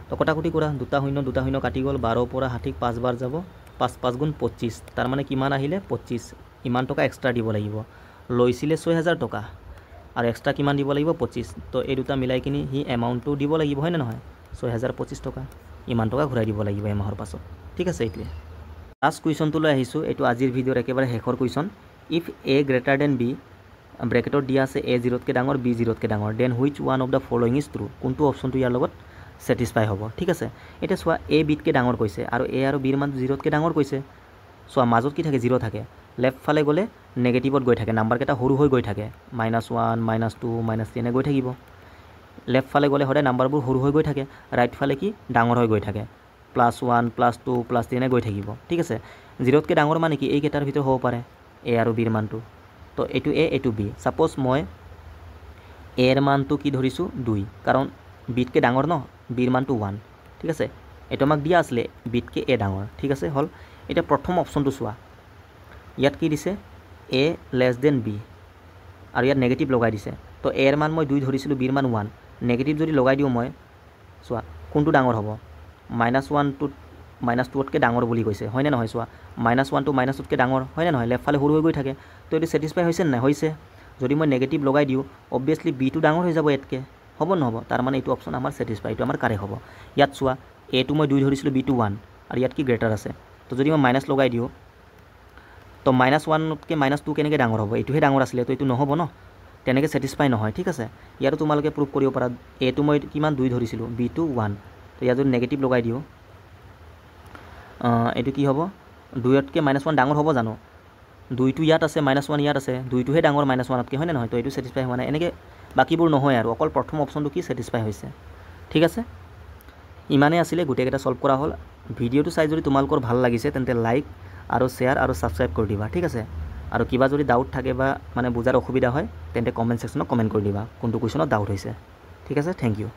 তো কটাকটি কৰা দুটা শূন্য কাটি গ'ল 12 পৰা 60 5 বাৰ যাব 5 5 গুণ 25 তাৰ মানে কিমান আহিলে 25 ইমান টকা এক্সট্ৰা দিব লাগিব লৈছিলে 6,000 টকা আৰু এক্সট্ৰা কিমান দিব লাগিব 25 তো এই দুটা মিলাই কিনি সি এমাউণ্টটো দিব লাগিব হয় নে নহয় 6,025 টকা ইমান টকা ঘূৰাই দিব লাগিব এমাহৰ পাছত ঠিক আছে এইটোৱে লাষ্ট কুৱেশ্যনটোলৈ আহিছোঁ এইটো আজিৰ ভিডিঅ'ৰ একেবাৰে শেষৰ question if A greater than B ব্ৰেকেটত দিয়া আছে এ 0তকৈ ডাঙৰ বি 0তকৈ ডাঙৰ then which one of the following is true কোনটো অপশ্যনটো ইয়াৰ লগত ছেটিছফাই হ'ব ঠিক আছে এতিয়া চোৱা এ বিতকৈ ডাঙৰ কৈছে আৰু এ আৰু বিৰ মান 0তকৈ ডাঙৰ কৈছে চোৱা মাজত কি থাকে 0 থাকে লেফ্ট ফালে গ'লে নেগেটিভত গৈ থাকে নাম্বাৰকেইটা সৰু হৈ গৈ থাকে -1 -2 -3 এনে গৈ থাকিব লেফ্ট ফালে গ'লে সদায় নাম্বাৰবোৰ সৰু হৈ গৈ থাকে ৰাইট ফালে কি ডাঙৰ হৈ গৈ থাকে +1 +2 +3 এনে গৈ থাকিব ঠিক আছে 0তকৈ ডাঙৰ মানে কি এইকেইটাৰ ভিতৰত হ'ব পাৰে এ আৰু বিৰ মানটো তো এইটো এ এইটো বি ছাপ'জ মই এৰ মানটো কি ধৰিছোঁ 2 কাৰণ বিতকৈ ডাঙৰ ন বিৰ মানটো 1 ঠিক আছে এইটো আমাক দিয়া আছিলে বিতকৈ এ ডাঙৰ ঠিক আছে হ'ল এতিয়া প্ৰথম অপশ্যনটো চোৱা ইয়াত কি দিছে এ লেছ দেন বি আৰু ইয়াত নেগেটিভ লগাই দিছে তো এৰ মান মই 2 ধৰিছিলোঁ বিৰ মান 1 নেগেটিভ যদি লগাই দিওঁ মই চোৱা কোনটো ডাঙৰ হ'ব -1-2তকৈ ডাঙৰ বুলি কৈছে হয়নে নহয় চোৱা -1 -2তকৈ ডাঙৰ হয়নে নহয় লেফ্ট ফালে সৰু হৈ গৈ থাকে তো এইটো ছেটিছফাই হৈছে নে নাই হৈছে যদি মই নেগেটিভ লগাই দিওঁ অবভিয়াছলি বিটো ডাঙৰ হৈ যাব ইয়াতকৈ হ'ব নহ'ব তাৰ মানে এইটো অপশ্যন আমাৰ ছেটিছফাই এইটো আমাৰ কাৰেক্ট হ'ব ইয়াত চোৱা এটো মই 2 ধৰিছিলোঁ বিটো 1 আৰু ইয়াত কি গ্ৰেটাৰ আছে তো যদি মই মাইনাছ লগাই দিওঁ তো -1তকৈ -2 কেনেকৈ ডাঙৰ হ'ব এইটোহে ডাঙৰ আছিলে তো এইটো নহ'ব ন তেনেকৈ ছেটিছফাই নহয় ঠিক আছে ইয়াতো তোমালোকে প্ৰুভ কৰিব পাৰা এটো মই কিমান 2 ধৰিছিলোঁ বিটো 1 তো ইয়াত যদি নেগেটিভ লগাই দিওঁ এইটো কি হ'ব 2তকৈ -1 ডাঙৰ হ'ব জানো 2টো ইয়াত আছে -1 ইয়াত আছে 2টোহে ডাঙৰ -1তকৈ হয়নে নহয় তো এইটো ছেটিছফাই হোৱা নাই এনেকৈ বাকীবোৰ নহয় আৰু অকল প্ৰথম অপশ্যনটো কি ছেটিছফাই হৈছে ঠিক আছে ইমানেই আছিলে গোটেইকেইটা সলভ কৰা হ'ল ভিডিঅ'টো চাই যদি তোমালোকৰ ভাল লাগিছে তেন্তে লাইক আৰু শ্বেয়াৰ আৰু ছাবস্ক্ৰাইব কৰি দিবা ঠিক আছে আৰু কিবা যদি ডাউট থাকে বা মানে বুজাৰ অসুবিধা হয় তেন্তে কমেণ্ট ছেকশ্যনত কমেণ্ট কৰি দিবা কোনটো কুৱেশ্যনত ডাউট হৈছে ঠিক আছে থেংক ইউ